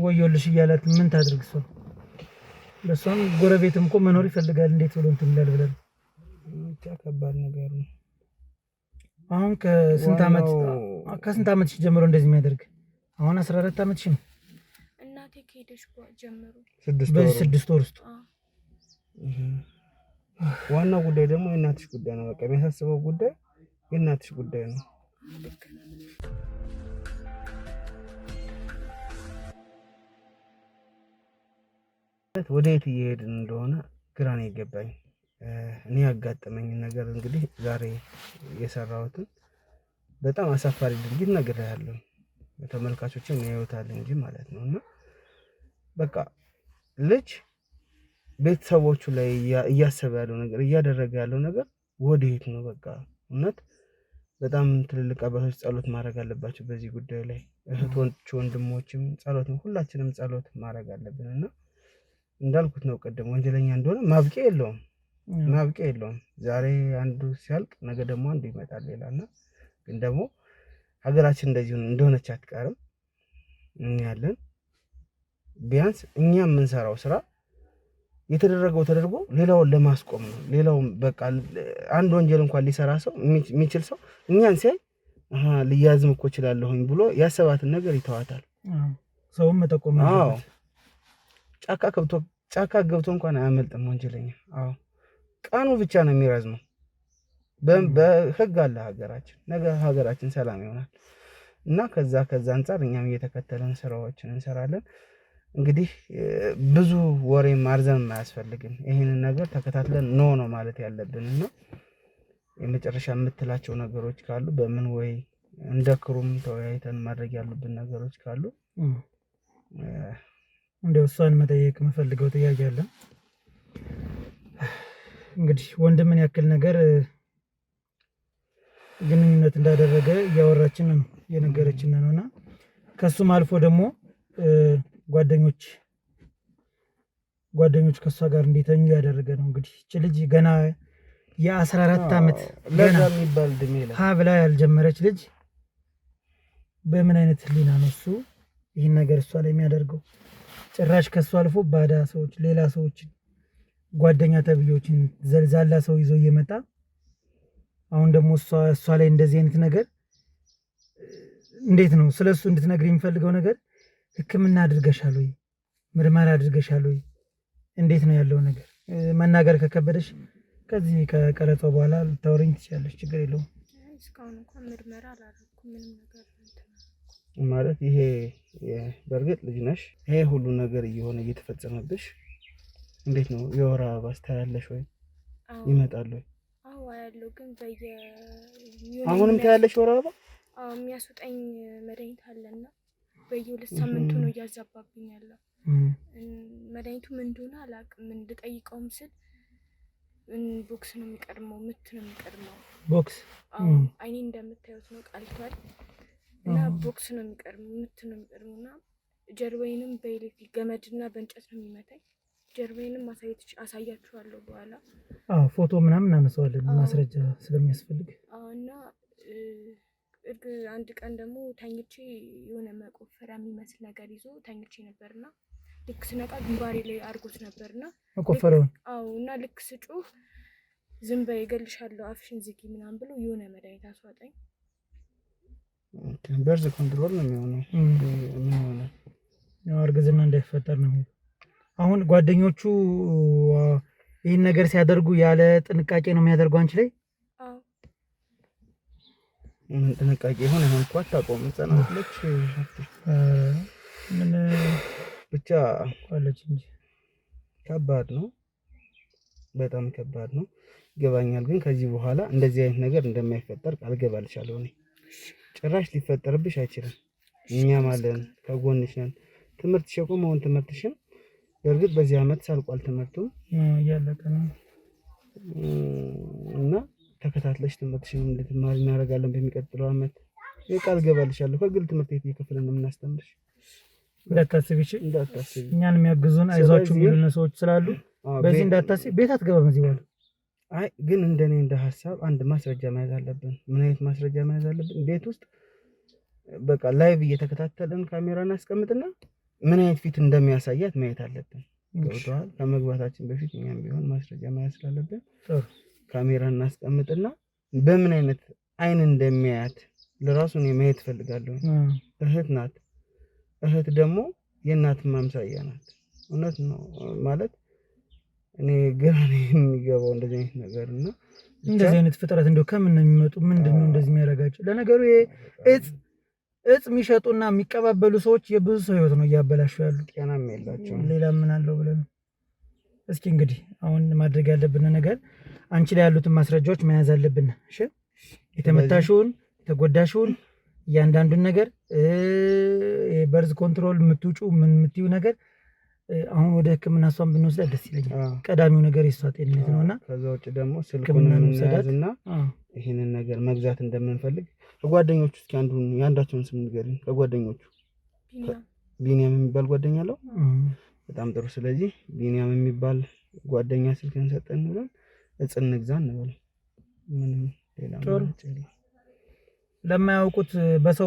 Speaker 4: ወዮልሽ እያላት ምን ታድርግ? ሰው በሷም ጎረቤትም እኮ መኖር ይፈልጋል። እንዴት ብሎ እንትን ይላል ብለን
Speaker 3: ብቻ ከባድ ነገር ነው።
Speaker 4: አሁን ከስንት ዓመት ጀምሮ እንደዚህ የሚያደርግ? አሁን 14 ዓመትሽ ነው።
Speaker 5: እናቴ ከሄደሽ ጀምሮ
Speaker 4: 6 ወር ውስጥ
Speaker 3: ዋናው ጉዳይ ደግሞ የእናትሽ ጉዳይ ነው። በቃ የሚያሳስበው ጉዳይ የእናትሽ ጉዳይ ነው። ወዴት እየሄድን እንደሆነ ግራ ነው የገባኝ። እኔ ያጋጠመኝ ነገር እንግዲህ ዛሬ የሰራሁትን በጣም አሳፋሪ ድርጊት ነግሬሃለሁ። ተመልካቾችን ያዩታል እንጂ ማለት ነው። እና በቃ ልጅ ቤተሰቦቹ ላይ እያሰበ ያለው ነገር እያደረገ ያለው ነገር ወዴት ነው? በቃ እውነት በጣም ትልልቅ አባቶች ጸሎት ማድረግ አለባቸው በዚህ ጉዳይ ላይ። እህቶች ወንድሞችም ጸሎት ነው፣ ሁላችንም ጸሎት ማድረግ አለብን። እና እንዳልኩት ነው ቅድም ወንጀለኛ እንደሆነ ማብቂያ የለውም። ዛሬ አንዱ ሲያልቅ ነገ ደግሞ አንዱ ይመጣል ሌላና ግን ደግሞ ሀገራችን እንደዚህ እንደሆነች አትቀርም። ያለን ቢያንስ እኛ የምንሰራው ስራ የተደረገው ተደርጎ ሌላውን ለማስቆም ነው። ሌላው በቃ አንድ ወንጀል እንኳን ሊሰራ ሰው የሚችል ሰው እኛን ሲያይ ልያዝም እኮ እችላለሁኝ ብሎ ያሰባትን ነገር ይተዋታል።
Speaker 4: ሰውም መጠቆም ነው።
Speaker 3: ጫካ ገብቶ እንኳን አያመልጥም ወንጀለኛ። ቀኑ ብቻ ነው የሚረዝመው። በህግ አለ ሀገራችን። ነገ ሀገራችን ሰላም ይሆናል እና ከዛ አንፃር እኛም እየተከተለን ስራዎችን እንሰራለን። እንግዲህ ብዙ ወሬ ማርዘም አያስፈልግም። ይሄንን ነገር ተከታትለን ነው ማለት ያለብን እና የመጨረሻ የምትላቸው ነገሮች ካሉ በምን ወይ እንደክሩም ተወያይተን ማድረግ ያሉብን ነገሮች ካሉ
Speaker 4: እንደው እሷን መጠየቅ የምፈልገው ጥያቄ አለ። እንግዲህ ወንድምን ያክል ነገር ግንኙነት እንዳደረገ እያወራችን ነው የነገረችን ነውና ከሱም አልፎ ደግሞ ጓደኞች ከሷ ጋር እንዲተኙ ያደረገ ነው። እንግዲህ እቺ ልጅ ገና የ14 ዓመት
Speaker 3: ለዛ የሚባል ድሜ ላይ
Speaker 4: ብላ ያልጀመረች ልጅ በምን አይነት ህሊና ነው እሱ ይህን ነገር እሷ ላይ የሚያደርገው? ጭራሽ ከሱ አልፎ ባዳ ሰዎች፣ ሌላ ሰዎችን ጓደኛ ተብዮችን ዘልዛላ ሰው ይዞ እየመጣ አሁን ደግሞ እሷ ላይ እንደዚህ አይነት ነገር እንዴት ነው? ስለሱ እንድትነግሪ የሚፈልገው ነገር ህክምና አድርገሻል ወይ? ምርመራ አድርገሻል ወይ? እንዴት ነው ያለው ነገር? መናገር ከከበደሽ ከዚህ ከቀረጻው በኋላ ልታወሪኝ ትችላለሽ፣ ችግር የለውም።
Speaker 5: እስካሁን እንኳን ምርመራ አላደረኩም ምንም ነገር
Speaker 3: ማለት ይሄ በእርግጥ ልጅ ነሽ። ይሄ ሁሉ ነገር እየሆነ እየተፈጸመብሽ እንዴት ነው የወር አበባ ታያለሽ ወይ? ይመጣል ወይ?
Speaker 5: ያለው ግን
Speaker 3: አሁንም ታያለሽ ወር አበባ?
Speaker 5: የሚያስወጣኝ መድኃኒት አለና በየ2 ሳምንቱ ነው እያዛባብኝ ያለው። መድኃኒቱ ምን እንደሆነ አላውቅም። ልጠይቀውም ስል ቦክስ ነው የሚቀድመው፣ ምት ነው የሚቀድመው።
Speaker 4: ቦክስ
Speaker 5: አይኔ እንደምታዩት ነው ቀልቷል እና ቦክስ ነው የሚቀድመው፣ ምት ነው የሚቀድመውና ጀርባዬንም በኤሌክትሪክ ገመድና በእንጨት ነው የሚመታኝ። ጀርባዬንም አሳያችኋለሁ በኋላ።
Speaker 4: ፎቶ ምናምን እናነሳዋለን ማስረጃ ስለሚያስፈልግ።
Speaker 5: እና አንድ ቀን ደግሞ ተኝቼ የሆነ መቆፈሪያ የሚመስል ነገር ይዞ ተኝቼ ነበርና ልክ ስነቃ ግንባሬ ላይ አድርጎት ነበርና
Speaker 4: መቆፈሪያውን
Speaker 5: እና ልክ ስጮህ ዝም በይ እገልሻለሁ አፍሽን ዝጊ ምናምን ብሎ የሆነ መድኃኒት አስዋጠኝ።
Speaker 3: በርዝ ኮንትሮል ነው የሚሆነው።
Speaker 4: ያው እርግዝና እንዳይፈጠር ነው። አሁን ጓደኞቹ ይህን ነገር ሲያደርጉ ያለ ጥንቃቄ ነው የሚያደርጉ አንቺ ላይ?
Speaker 3: ጥንቃቄ ይሆን አሁን እንኳን አታውቀውም። ህጻናቶች
Speaker 4: ምን
Speaker 3: ብቻ
Speaker 4: አለች እንጂ
Speaker 3: ከባድ ነው። በጣም ከባድ ነው ይገባኛል። ግን ከዚህ በኋላ እንደዚህ አይነት ነገር እንደማይፈጠር ቃል ገባልሻለሁ። እኔ ጭራሽ ሊፈጠርብሽ አይችልም። እኛም አለን ከጎንሽ ነን። ትምህርትሽ የቆመውን ትምህርትሽን በእርግጥ በዚህ አመት ሳልቋል ትምህርቱ
Speaker 4: እያለቀ ነው
Speaker 3: እና ተከታትለሽ ትምህርትሽን እንድትማሪ እናደርጋለን በሚቀጥለው አመት ቃል ገባልሻለሁ። ከግል ትምህርት ቤት እየከፈልን ነው የምናስተምርሽ። እንዳታስቢ
Speaker 4: እኛን የሚያግዙን አይዟችሁ የሚሉን ሰዎች ስላሉ በዚህ እንዳታስቢ። ቤት አትገባም እዚህ በኋላ።
Speaker 3: አይ ግን እንደኔ እንደ ሐሳብ አንድ ማስረጃ መያዝ አለብን። ምን አይነት ማስረጃ መያዝ አለብን? ቤት ውስጥ በቃ ላይቭ እየተከታተልን ካሜራ እናስቀምጥና ምን አይነት ፊት እንደሚያሳያት ማየት አለብን። ገብቶሃል? ከመግባታችን በፊት እኛም ቢሆን ማስረጃ መያዝ ስላለብን ካሜራ እናስቀምጥና በምን አይነት አይን እንደሚያያት ለራሱ ነው ማየት ፈልጋለሁ። እህት ናት። እህት ደግሞ የእናት ማምሳያ ናት። እውነት ነው ማለት እኔ ግራ ነው የሚገባው እንደዚህ አይነት ነገርና
Speaker 4: እንደዚህ አይነት ፍጥረት እንደው ከምን ነው የሚመጡ? ምንድነው እንደዚህ የሚያረጋቸው? ለነገሩ እጽ የሚሸጡና የሚቀባበሉ ሰዎች የብዙ ሰው ህይወት ነው እያበላሹ ያሉ።
Speaker 3: ጤናም የላቸውም።
Speaker 4: ሌላ ምን አለው ብለን እስኪ እንግዲህ አሁን ማድረግ ያለብን ነገር አንቺ ላይ ያሉትን ማስረጃዎች መያዝ አለብን። እሺ የተመታሽውን የተጎዳሽውን እያንዳንዱን ነገር በርዝ ኮንትሮል የምትውጩ ምን የምትዩ ነገር አሁን ወደ ህክምና እሷን ብንወስዳት ደስ ይለኛል። ቀዳሚው ነገር የሷ ጤንነት ነውና
Speaker 3: ከዛ ውጭ ደግሞ ስልኩን እንያዝና ይሄንን ነገር መግዛት እንደምንፈልግ ከጓደኞቹ እስኪ ያንዳቸውን ስም ንገሪኝ። ከጓደኞቹ ቢኒያም የሚባል ጓደኛ አለው። በጣም ጥሩ። ስለዚህ ቢኒያም የሚባል ጓደኛ ስልክን ሰጠን ብለን እጽ እንግዛ እንበል። ምንም ሌላ ማለት
Speaker 4: ለማያውቁት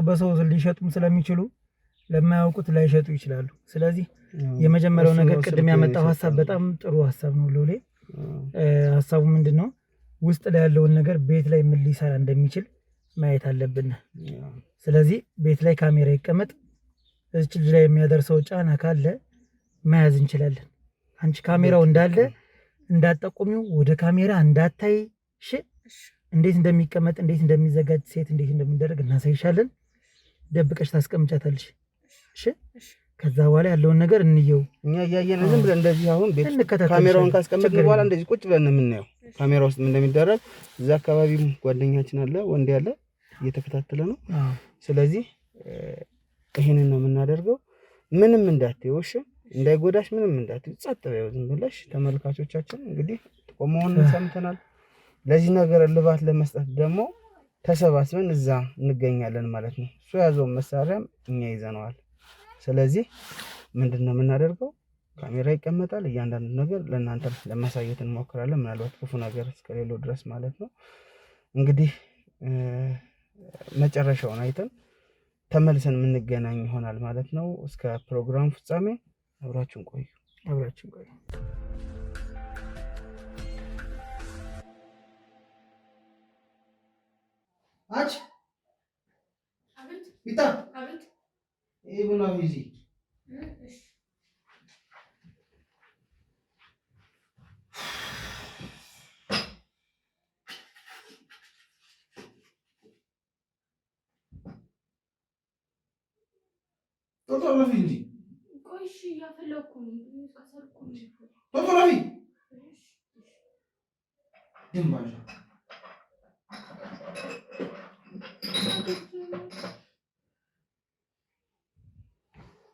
Speaker 4: በሰው ሊሸጡም ስለሚችሉ ለማያውቁት ላይሸጡ ይችላሉ። ስለዚህ የመጀመሪያው ነገር ቅድም ያመጣው ሐሳብ በጣም ጥሩ ሐሳብ ነው። ሎሌ ሐሳቡ ምንድነው? ውስጥ ላይ ያለውን ነገር ቤት ላይ ምን ሊሰራ እንደሚችል ማየት አለብን። ስለዚህ ቤት ላይ ካሜራ ይቀመጥ፣ እዚህ ልጅ ላይ የሚያደርሰው ጫና ካለ መያዝ እንችላለን። አንቺ ካሜራው እንዳለ እንዳትጠቁሚው፣ ወደ ካሜራ እንዳታይ። እሺ እንዴት እንደሚቀመጥ እንዴት እንደሚዘጋጅ ሴት እንዴት እንደሚደረግ እናሳይሻለን። ደብቀሽ ታስቀምጫታለሽ። እሺ ከዛ በኋላ ያለውን ነገር እንየው።
Speaker 3: እኛ እያየን ዝም ብለን እንደዚህ አሁን ቤት ካሜራውን ካስቀመጥን በኋላ እንደዚህ ቁጭ ብለን ነው የምናየው ካሜራ ውስጥ ምን እንደሚደረግ። እዛ አካባቢ ጓደኛችን አለ፣ ወንድ ያለ እየተከታተለ ነው። ስለዚህ ይሄንን ነው የምናደርገው። ምንም እንዳትዪው እሺ፣ እንዳይጎዳሽ ምንም እንዳትዪው፣ ጸጥ በይው ዝም ብለሽ። ተመልካቾቻችን እንግዲህ ቆመውን ሰምተናል። ለዚህ ነገር እልባት ለመስጠት ደግሞ ተሰባስበን እዛ እንገኛለን ማለት ነው። እሱ ያዘውን መሳሪያም እኛ ይዘነዋል። ስለዚህ ምንድነው የምናደርገው? ካሜራ ይቀመጣል። እያንዳንዱ ነገር ለእናንተ ለማሳየት እንሞክራለን፣ ምናልባት ክፉ ነገር እስከሌለው ድረስ ማለት ነው። እንግዲህ መጨረሻውን አይተን ተመልሰን የምንገናኝ ይሆናል ማለት ነው። እስከ ፕሮግራም ፍጻሜ አብራችሁን ቆዩ።
Speaker 1: አች አብት ቢታ አብት ቡና ይዚ ቶቶሎፊ እንጂ ቆይሽ ያፈለኩ ካሰርኩ ቶቶሎፊ ድምባሻ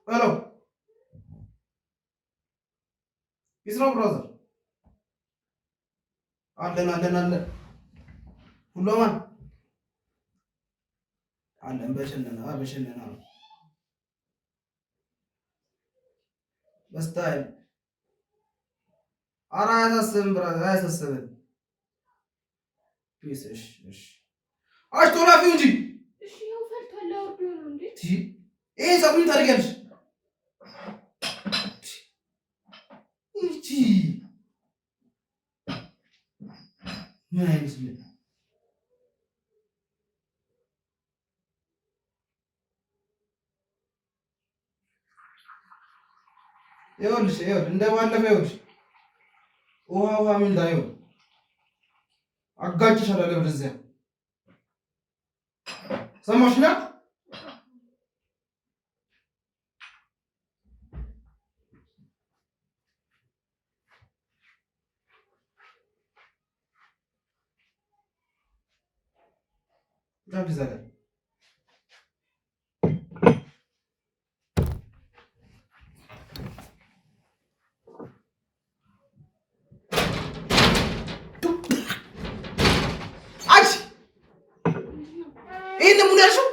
Speaker 1: Hello. It's no brother. አለን ሁሉማን አለን በሸነና በስታይል ኧረ አያሳስብም ብራዘር አያሳስብም። ፒስ እሺ አሽቶላፊው እንጂ እሺ ያው ፈልቷል። አውርዶ ነው እንዴ ይሄ ሰብሉን ታደርጊያለሽ እንጂ ምን አይመስልም? ይኸውልሽ እንደባለፈው ይኸውልሽ ውሃ ምን እንዳይሆን አጋጭሻለሁ። ወደዚያ ሰማሽና ዳብ ይዛጋ ይሄን ምን ያልሽው?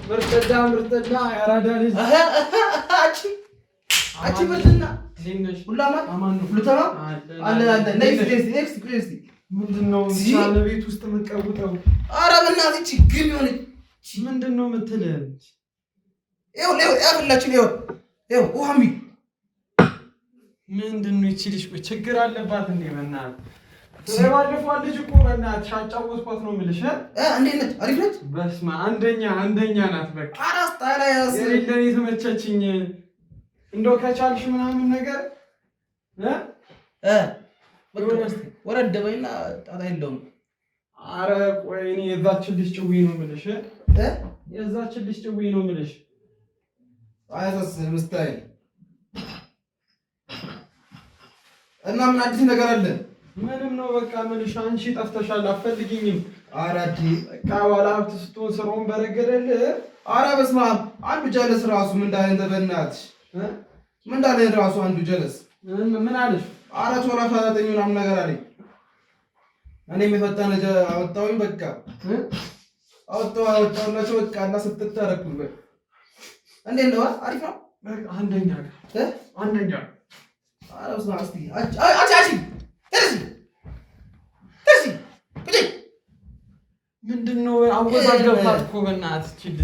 Speaker 2: ምርጥዳ ያራዳ ልጅ
Speaker 1: አንቺ ምንድና
Speaker 2: ዲንሽ
Speaker 1: ሁላማ
Speaker 2: አማን ነው
Speaker 1: ሁሉ ተማም አለ ኔክስት
Speaker 2: ምንድነው ቻለ ቤት ውስጥ የምትቀውጠው?
Speaker 1: ኧረ በእናትህ እቺ ግን ይሁን
Speaker 2: ምንድነው የምትልህ?
Speaker 1: ይኸው ያፈላችሁ ይኸው ውሃሚ
Speaker 2: ምንድነው ይቺ ልጅ ችግር አለባት እንዴ? በእናትህ ስለባለፈው ልጅ እኮ በእናትሽ አጫወትኳት ነው የምልሽ።
Speaker 1: እንዴት ነች? አሪፍ ነች።
Speaker 2: በስመ አንደኛ ናት። በቃ
Speaker 1: አራስ ታላ ያስ
Speaker 2: የሌለኝ የተመቸችኝ እንደው ከቻልሽ ምናምን ነገር
Speaker 1: ወረድ በይና ጣጣ የለውም።
Speaker 2: ኧረ ቆይ እኔ የዛችን ልጅ ጭዊ ነው የምልሽ። የዛችን ልጅ ጭዊ ነው የምልሽ።
Speaker 1: አያሳስብም ስታይል እና ምን አዲስ ነገር አለ?
Speaker 2: ምንም ነው በቃ የምልሽ። አንቺ ጠፍተሻል፣ አትፈልጊኝም።
Speaker 1: ኧረ
Speaker 2: በቃ ባለሀብት ስትሆን ስራውን በረገደልህ።
Speaker 1: ኧረ በስመ አብ አንዱ ጀለስ ራሱ ምን እንዳለ በእናትሽ ምን እንዳለ ራሱ አንዱ ጀለስ
Speaker 2: ምን አለሽ?
Speaker 1: ኧረ ቶሎ ፈታተኝ ምናምን ነገር አለኝ። እኔም የፈጠነ አወጣሁኝ። በቃ አወጣሁላቸው። በቃ እና ስትታረኩኝ በቃ እንዴት ነው? አሪፍ ነው።
Speaker 2: በቃ አንደኛ።
Speaker 1: ኧረ በስመ አብ እስኪ አቺ
Speaker 2: ምንድነው አወዛገብታት እኮ በእናትህ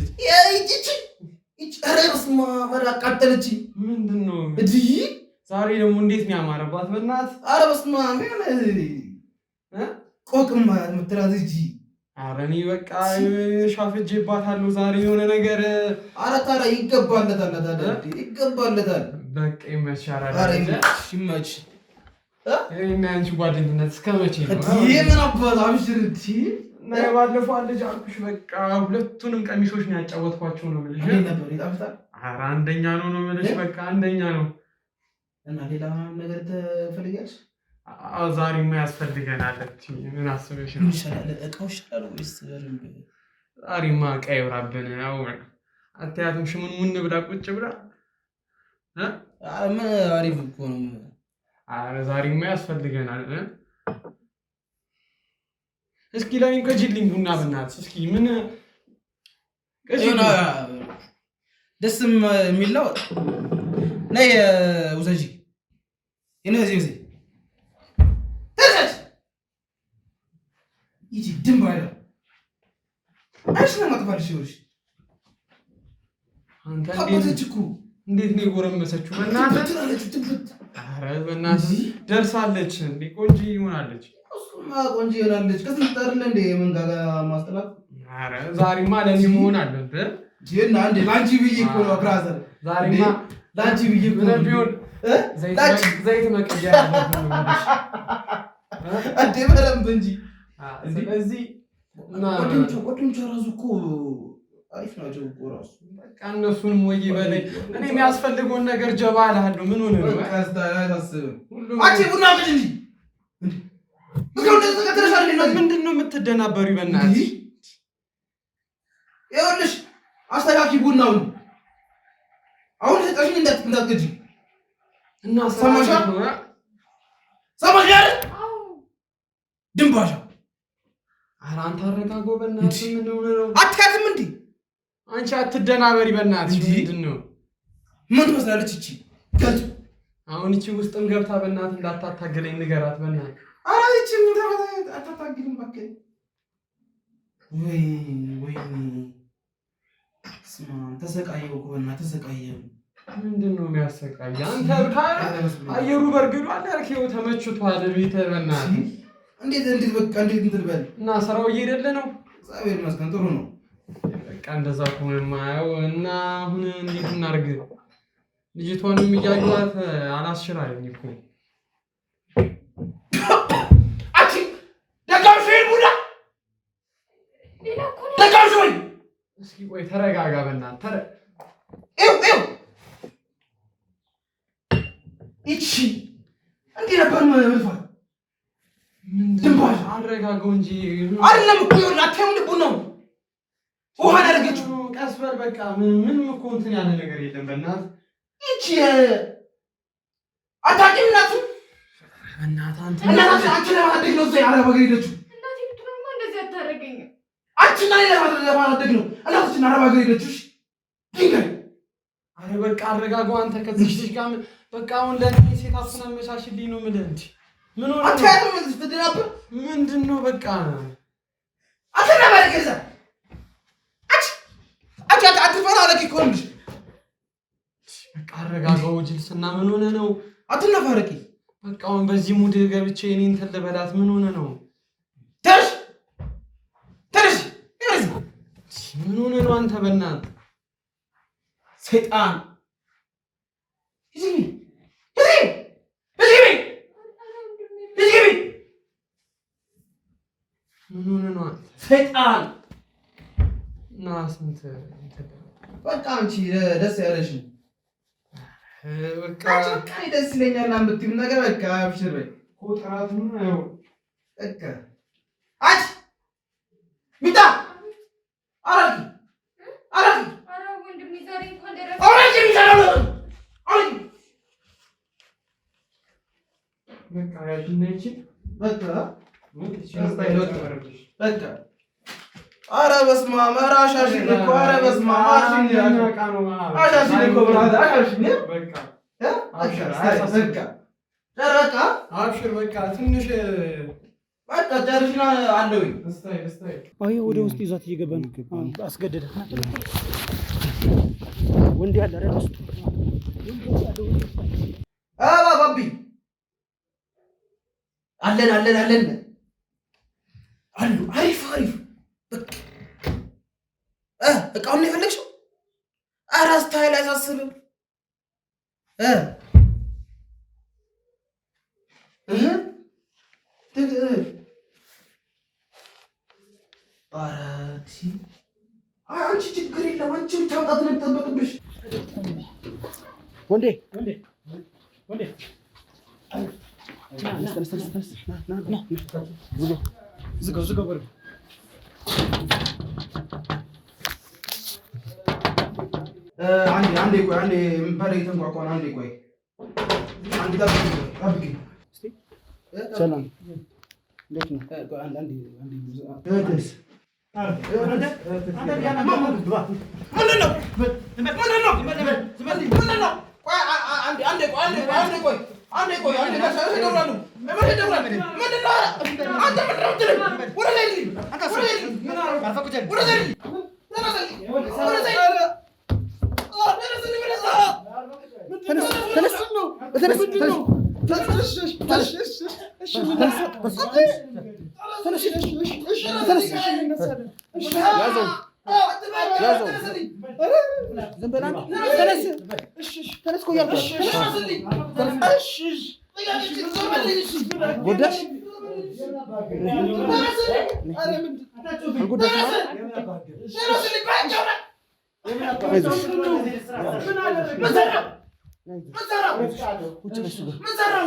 Speaker 2: ልጅ
Speaker 1: ኧረ በስመ አብ አቃጠለችኝ።
Speaker 2: ምንድነው
Speaker 1: እዲ
Speaker 2: ዛሬ ደግሞ እንዴት ነው ያማረባት በእናትህ።
Speaker 1: ኧረ በስመ አብ ቆቅማ የምትላት እጂ።
Speaker 2: ኧረ እኔ በቃ ሻፍጄባታለሁ ዛሬ የሆነ ነገር።
Speaker 1: ኧረ ታዲያ ይገባለታል ይገባለታል።
Speaker 2: በቃ ይመችሽ።
Speaker 1: ኧረ ይመችሽ።
Speaker 2: እና አንቺ ጓደኝነት እስከ መቼ ነው?
Speaker 1: ይሄ ምን አባት አብሽር እቲ
Speaker 2: እና የባለፈው ልጅ አልኩሽ። በቃ ሁለቱንም ቀሚሶች ነው ያጫወትኳቸው ነው የምልሽ።
Speaker 1: ነበር ይጣፍጣል።
Speaker 2: ኧረ አንደኛ ነው የምልሽ። በቃ አንደኛ ነው።
Speaker 1: እና ሌላ ነገር ትፈልጊያለሽ?
Speaker 2: ዛሬማ ያስፈልገናል። ምን አስበሽ ነው?
Speaker 1: ይሻላል እቃው ይሻላል ወይስ
Speaker 2: ዛሬማ እቃ ይውራብን። ያው አትያትም ሽሙን ብላ ቁጭ ብላ
Speaker 1: ምን አሪፍ እኮ ነው።
Speaker 2: ኧረ ዛሬማ ያስፈልገናል። እስኪ ለኔም ከጅልኝ ቡና በእናትሽ። እስኪ ምን
Speaker 1: ደስም የሚለው ነይ ውሰጂ እነዚህ ተሰጭ ይጂ ድምባያ አይሽና ማጥፋልሽ ይወርሽ
Speaker 2: አንተ
Speaker 1: ታቆተችኩ።
Speaker 2: እንዴት ነው የጎረመሰችው? በእናትህ ኧረ በእናትህ ደርሳለች እንዴ? ቆንጆ ይሆናለች።
Speaker 1: እሱማ ቆንጆ ይሆናለች። ከስንት አይደለ እንዴ መንጋጋ ማስጠላት።
Speaker 2: ኧረ ዛሬማ ለኔ መሆን አለበት።
Speaker 1: ይሄና እንዴ ላንቺ ብዬ እኮ ነው ብራዘር።
Speaker 2: ዛሬማ
Speaker 1: ላንቺ ብዬ እኮ ነው
Speaker 2: ቢሆን ዘይት መቀየር አለብን ነው
Speaker 1: እንዴ? በደንብ እንጂ።
Speaker 2: ስለዚህ
Speaker 1: ጓደኞቿ ራሱ እኮ አሪፍ ናቸው እኮ ራሱ።
Speaker 2: በቃ እነሱንም ወይ በለኝ። እኔ የሚያስፈልገውን ነገር ጀባ አልሃለሁ። ምን ሆነ ነው?
Speaker 1: በቃ አታስብም። አንቺ ቡና አምጪ እንጂ እንዴ
Speaker 2: ምንድን ነው የምትደናበሪው? በእናትሽ
Speaker 1: ይኸውልሽ አስተካኪ ቡናውን አሁን ሰጠሽኝ እንዳትገጂ
Speaker 2: እና
Speaker 1: ሰማሻ አይደል? ድንባሻ።
Speaker 2: ኧረ አንተ አረጋጎ በእናትሽ። ምን ሆነ ነው?
Speaker 1: አትያትም እንዴ?
Speaker 2: አንቺ አትደናበሪ በእናትሽ። ምንድን ነው?
Speaker 1: ምን ትመስላለች እቺ ገልጽ።
Speaker 2: አሁን እቺ ውስጥም ገብታ በእናትህ እንዳታታገለኝ ንገራት በእናትህ።
Speaker 1: ኧረ እቺ ምን አታታግልም እባክህ። ወይ ስማ ተሰቃየሁ እኮ በእናትህ ተሰቃየሁ።
Speaker 2: ምንድን ነው የሚያሰቃይ? አንተ አየሩ በርግዷል ያልከው ተመችቷል ቤትህ በእናትህ።
Speaker 1: እንዴት በቃ እንዴት እንትን በል
Speaker 2: እና ስራው እየሄደልህ ነው?
Speaker 1: እግዚአብሔር ይመስገን ጥሩ ነው።
Speaker 2: በቃ እንደዛ ከሆነማ ያው እና አሁን እንዴት እናድርግ? ልጅቷንም እያዩዋት አላስችላለኝ እኮ።
Speaker 1: አቺ ደጋሽ ቡዳ ደጋሽ ወይ
Speaker 2: እስኪ ቆይ ተረጋጋ በእናትህ።
Speaker 1: እቺ እንዴ ነበር መልፋት።
Speaker 2: ምንድን ነው? አረጋጋው እንጂ
Speaker 1: አይደለም እኮ ይኸውልህ አታዩም ልቡ ነው ውሃ ያደረገችው
Speaker 2: ቀስ በል በቃ ምንም እኮ እንትን ያለ ነገር የለም በእናትህ
Speaker 1: እቺ አታውቂም እናት
Speaker 2: አንተ
Speaker 1: አንቺ ለማሳደግ ነው እዛ አረብ ሀገር ሄደችው
Speaker 5: እናቴ ብትኖርማ እንደዚህ አታደርገኝም
Speaker 1: አንቺና ለማሳደግ ነው እናታችን አረብ ሀገር ሄደችው ድንገት
Speaker 2: አረ በቃ አረጋጋው አንተ ከዚህ ልጅ ጋር በቃ አሁን ለኔ ሴት አስናመሻሽልኝ ነው የምልህ እንዴ ምን ሆነ
Speaker 1: አንተ ያለው ምን ትደናበ
Speaker 2: ምንድነው በቃ
Speaker 1: አንተ ለማለት ከዛ አትፈራ ለኪ ኮንሽ
Speaker 2: በቃ አረጋጋው ጅልስና ምን ሆነ ነው
Speaker 1: አትነፋረቂ
Speaker 2: በቃ አሁን በዚህ ሙድ ገብቼ እኔ እንትን ልበላት ምን ሆነ ነው
Speaker 1: ተርሽ
Speaker 2: ምን ሆነ ነው አንተ በእናትህ
Speaker 1: ሰይጣን እዚህ
Speaker 2: ምን ሆነ ነው አንተ
Speaker 1: ሰይጣን
Speaker 2: ና ስንት
Speaker 1: በቃ አንቺ ደስ ያለሽ
Speaker 2: በቃ
Speaker 1: ደስ ይለኛል የምትይው ነገር በቃ አብሽር በይ
Speaker 2: ኮጥራት ምን ነው
Speaker 1: በቃ አንቺ ሚጣ አራቂ
Speaker 5: ኧረ ወንድሜ ዛሬ እንኳን ደረሰ
Speaker 1: አራቂ ሚጣ አራቂ
Speaker 2: በቃ ያልነች
Speaker 1: በቃ
Speaker 2: ምን
Speaker 1: በቃ ኧረ በስመ አብ አሻሽኝ እኮ ኧረ በስመ አብ አሻሽኝ እኮ ብራዘር አሻሽኝ
Speaker 2: በቃ አብሽር በቃ ትንሽ
Speaker 1: በቃ ጨርሽና አለውኝ
Speaker 2: እስታይ
Speaker 4: አይ ወደ ውስጥ ይዟት እየገባ ነው አስገደደ ወንድ ያለ አይደል
Speaker 1: ባቢ አለን አሉ አሪፍ በቃ እቃውን ነው የፈለግሽው ኧረ ስታይል አያሳስብም አንቺ ችግር የለም አንቺ ብቻ መጣት ነው የሚጠበቅብሽ
Speaker 4: ወንዴ ዝጋው በሉ
Speaker 1: አንዴ ቆይ አንዴ በር እየተንኳኳ ነው አንዴ ቆይ አንዴ ጠብቂኝ
Speaker 3: ሰላም እንዴት ነው አንዴ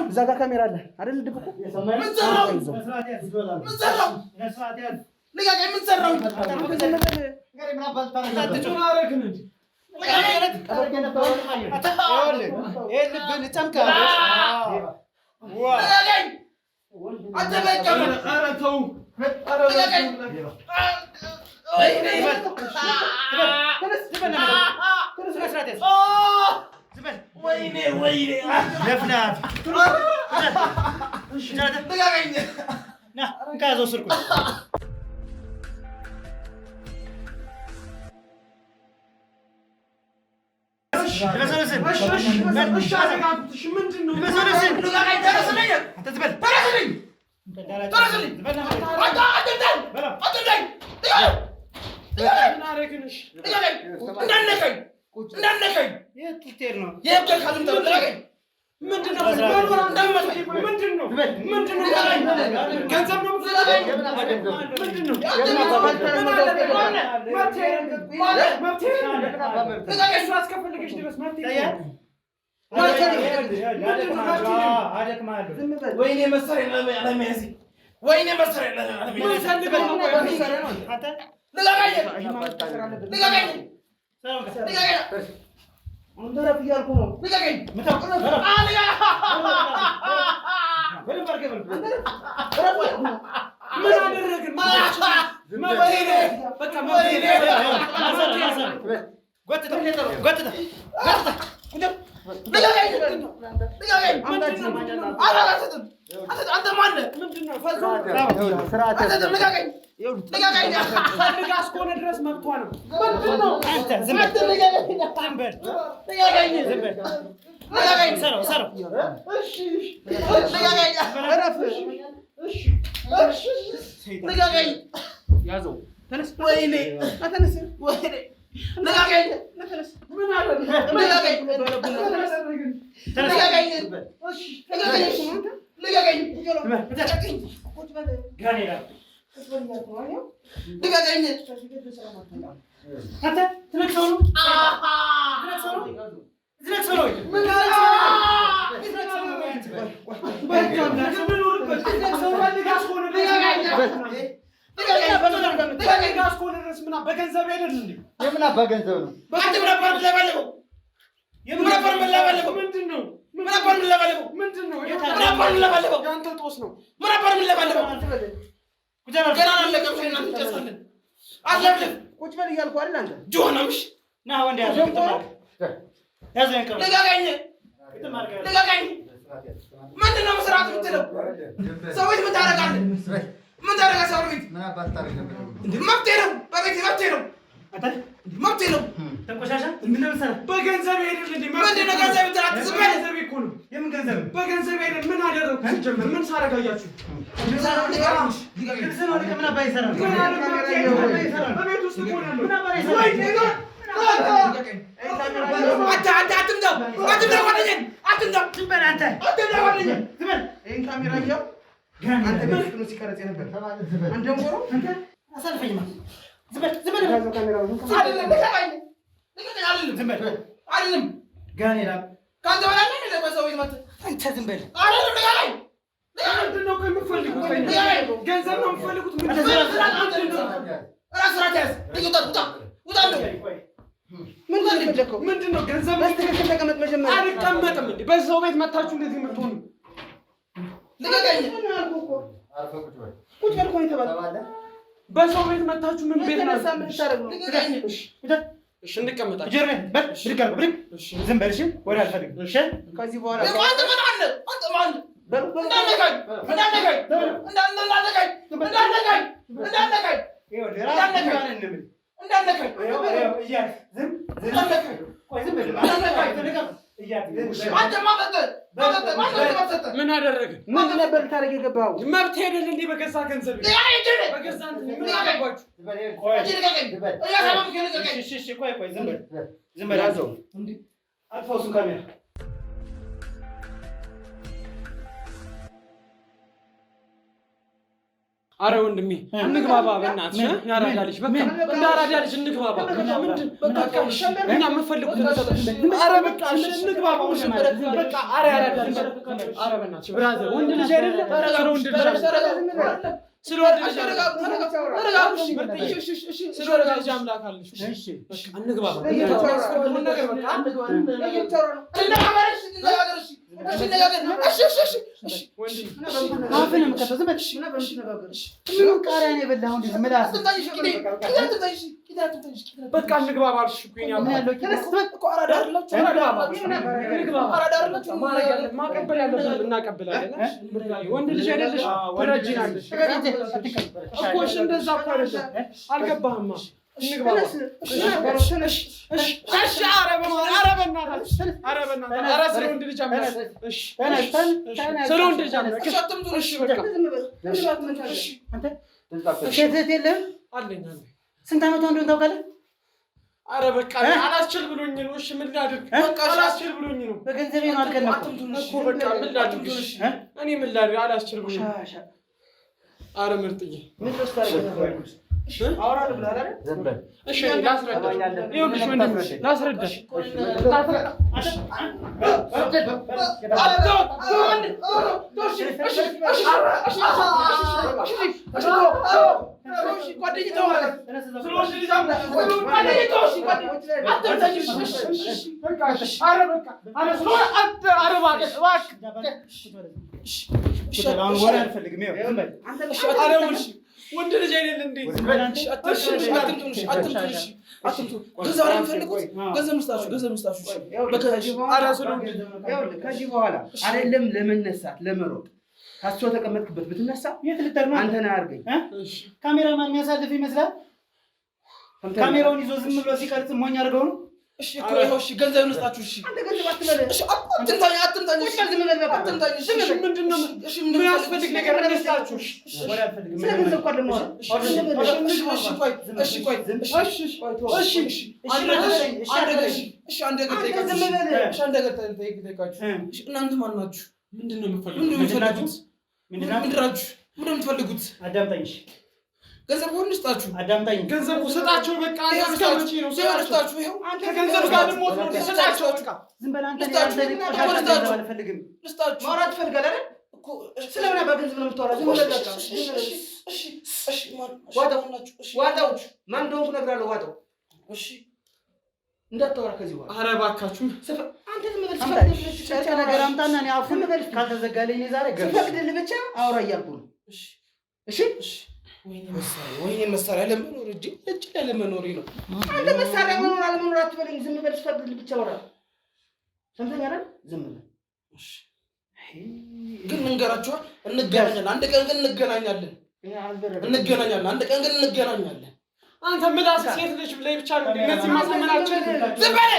Speaker 3: እዛ ጋር ካሜራ አለ አይደል? ድብቁ
Speaker 1: ወይኔ
Speaker 4: ለፍላፍ ና እንካዘው ስርቁ
Speaker 1: ወይኔ መሰረ ለሚያዚ ወይኔ መሰረ ለሚያዚ
Speaker 2: አረ ወንድሜ እንግባባ በእናትሽ ያራዳልሽ በቃ እንዳራዳልሽ እንግባባ በቃ እኛ የምፈልጉት አረ በቃ እንግባባ በቃ አረ ያራዳልሽ አረ በእናትሽ ብራዘር ወንድ ልጅ አይደለ አረ ወንድ ልጅ ስለወንድ ልጅ ስለወንድ ልጅ አምላክ አለሽ እሺ በቃ እንግባባ
Speaker 4: ስንት ዓመቷ እንደሆነ ታውቃለህ?
Speaker 2: አረ በቃ አላስችል ብሎኝ ነው። እሺ ምን ላድርግ? በቃ አላስችል ብሎኝ ነው።
Speaker 4: በገንዘቤ ነው አልከለኩም
Speaker 2: እኮ በቃ ምን ላድርግ? እኔ ምን ላድርግ? አላስችል ብሎኝ ነው። አረ ምርጥዬ ምን ተስታረጋለህ? አውራለሁ ብለህ አይደል? ዘንበል እሺ ላስረዳሽ። ይኸውልሽ ወንድም ላስረዳሽ። ወንድ ልጅ አይደል እንዴ?
Speaker 3: ከዚህ በኋላ አይደለም ለመነሳት ለመሮጥ ታስቶ ተቀመጥክበት ብትነሳ አንተ ነህ አድርገኝ።
Speaker 4: ካሜራማን የሚያሳልፍ ይመስላል። ካሜራውን ይዞ ዝም ብሎ ሲቀርጽ ሞኝ አድርገው ነው።
Speaker 1: እሺ እኮ ይኸው እሺ ገንዘብ እንስጣችሁ። እሺ አንተ ገንዘብ አትበለ። እሺ አትምታኝ። እሺ ዝም በል በቃ አትምታኝ። እሺ ምንድነው? እሺ ምን ያስፈልግ ነገር እንስጣችሁ? እሺ ወደ አልፈልግም። ስለገንዘብ እኮ አይደለም። እሺ ቆይ እናንተ ማን ናችሁ?
Speaker 2: ምንድነው የምትፈልጉት?
Speaker 1: ምንድነው?
Speaker 4: አዳምጠኝ።
Speaker 1: ገንዘብ ሁሉ ስጣችሁ።
Speaker 4: አዳምጠኝ።
Speaker 2: ገንዘብ ሰጣችሁ። በቃ
Speaker 1: ስጣችሁ። ይኸው
Speaker 2: አንተ ከገንዘብ ጋር ልሞት ነው። ሰጣችሁ። በቃ
Speaker 4: ዝም በል አንተ።
Speaker 1: አልፈልግም። ልስጣችሁ። ማውራት ትፈልጋለህ አይደል? እኮ ስለምን በገንዘብ ነው የምታወራው? ዝም በል በቃ። እሺ ዋጣው። ማን እንደሆንኩ እነግርሃለሁ። ዋጣው። እሺ እንዳታወራ ከዚህ በኋላ።
Speaker 2: ኧረ እባካችሁ
Speaker 1: አንተ ዝም በል።
Speaker 4: ነገር አምጣና እኔ አፉን ካልተዘጋለኝ ዛሬ
Speaker 1: ፈቅድልህ ብቻ አውራ እያልኩ ነው። እሺ ወይኔ መሳሪያ ለመኖር እጅ ለመኖር ነው። አንተ መሳሪያ መኖር አለመኖር አትበለኝ። ዝም በል ፈቅድልህ ብቻ አውራ። ሰምተኛ አይደል? ዝም በል። ግን እንገራችኋ እንገናኛለን። አንድ ቀን ግን እንገናኛለን። አንድ ቀን ግን እንገናኛለን።
Speaker 2: አንተ ምላስ ሴት ልጅ ላይ ብቻ ነው እነዚህ ማስመናቸው።
Speaker 1: ዝም በል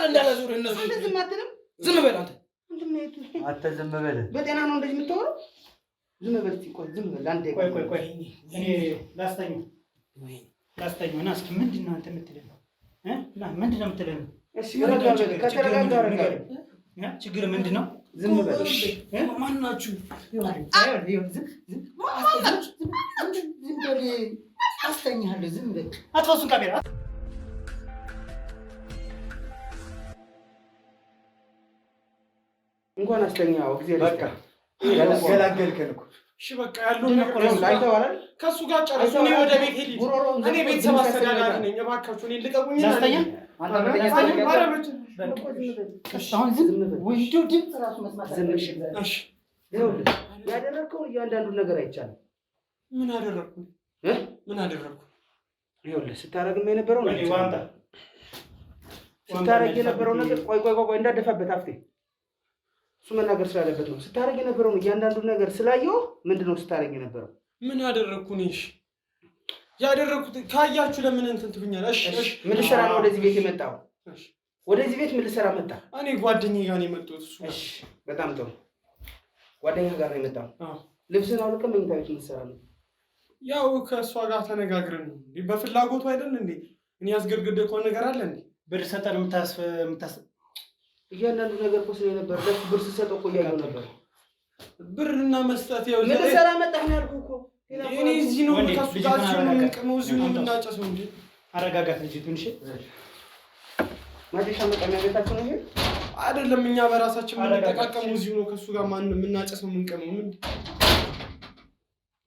Speaker 1: እንዳለ ዙር እነሱ አንተ ዝም አትልም። ዝም በል አንተ
Speaker 3: ዝም በል።
Speaker 1: በጤና ነው እንደዚህ የምታወራው? ዝም በል ቆይ ዝም በል አንዴ
Speaker 4: ቆይ እኔ ላስተኛው እና እስኪ ምንድን ነው አንተ የምትለኝ? እና ምንድን ነው የምትለኝ?
Speaker 1: እሺ ከተረጋጋ
Speaker 4: ችግር ምንድን ነው?
Speaker 1: ዝም በል። ማን ናችሁ? አስተኛለሁ። ዝም በል።
Speaker 4: አትወሱን ካሜራ
Speaker 3: እንኳን አስተኛው። እግዚአብሔር
Speaker 4: በቃ
Speaker 3: ገላገልከን እኮ።
Speaker 2: እሺ በቃ ያለው ነገር ከሱ ጋር ጨርሱ። እኔ ወደ ቤት ሄድ። እኔ ቤተሰብ አስተዳዳሪ ነኝ። እባካችሁ እኔ ልቀቁኝ።
Speaker 4: ላስተኛ
Speaker 3: አሁን ዝም ወንዶ ድምፅ ራሱ መስማት እሺ ያደረከው እያንዳንዱ ነገር አይቻልም።
Speaker 2: ምን አደረኩ?
Speaker 3: ይኸውልህ ስታረግም የነበረው ነው ስታረግ የነበረው ነገር ቆይ እንዳደፋበት አፍቴ እሱ መናገር ስላለበት ነው። ስታረግ የነበረው እያንዳንዱ ነገር ስላየው ምንድነው ስታረግ የነበረው?
Speaker 2: ምን አደረኩ? እሺ ያደረኩት ካያችሁ ለምን እንትን ትሉኛለሽ? እሺ
Speaker 3: ምን ልሰራ ነው ወደዚህ ቤት የመጣው? እሺ ወደዚህ ቤት ምን ልሰራ መጣ?
Speaker 2: እኔ ጓደኛዬ ጋር ነው የመጣሁት።
Speaker 3: እሺ በጣም ጥሩ። ጓደኛዬ ጋር ነው የመጣው። ልብስን አውልቀህ መኝታ ቤት ልትሰራ ነው?
Speaker 2: ያው ከእሷ ጋር ተነጋግረን ነው። በፍላጎቱ አይደል እንዴ? እኔ ያስገድገው ነገር አለ እንዴ?
Speaker 4: ብር ሰጠን የምታስ
Speaker 3: እያንዳንዱ ነገር እኮ ስለነበር ለሱ ብር ሲሰጠው እኮ እያየሁ ነበር።
Speaker 2: ብርና መስጠት ያው
Speaker 3: ምን ልሰራ መጣህ ነው ያልኩህ እኮ።
Speaker 2: እኔ እዚህ ነው ከሱ ጋር ሲሆን የምንቀመው እዚሁ ነው የምናጨሰው እንዴ።
Speaker 4: አረጋጋት ልጅቱን። እሺ
Speaker 3: ማዲሻ መቀመጫ ቤታችሁ ነው ይሄ
Speaker 2: አይደለም። እኛ በራሳችን የምንጠቃቀመው እዚሁ ነው ከሱ ጋር ማን የምናጨሰው የምንቀመው ምን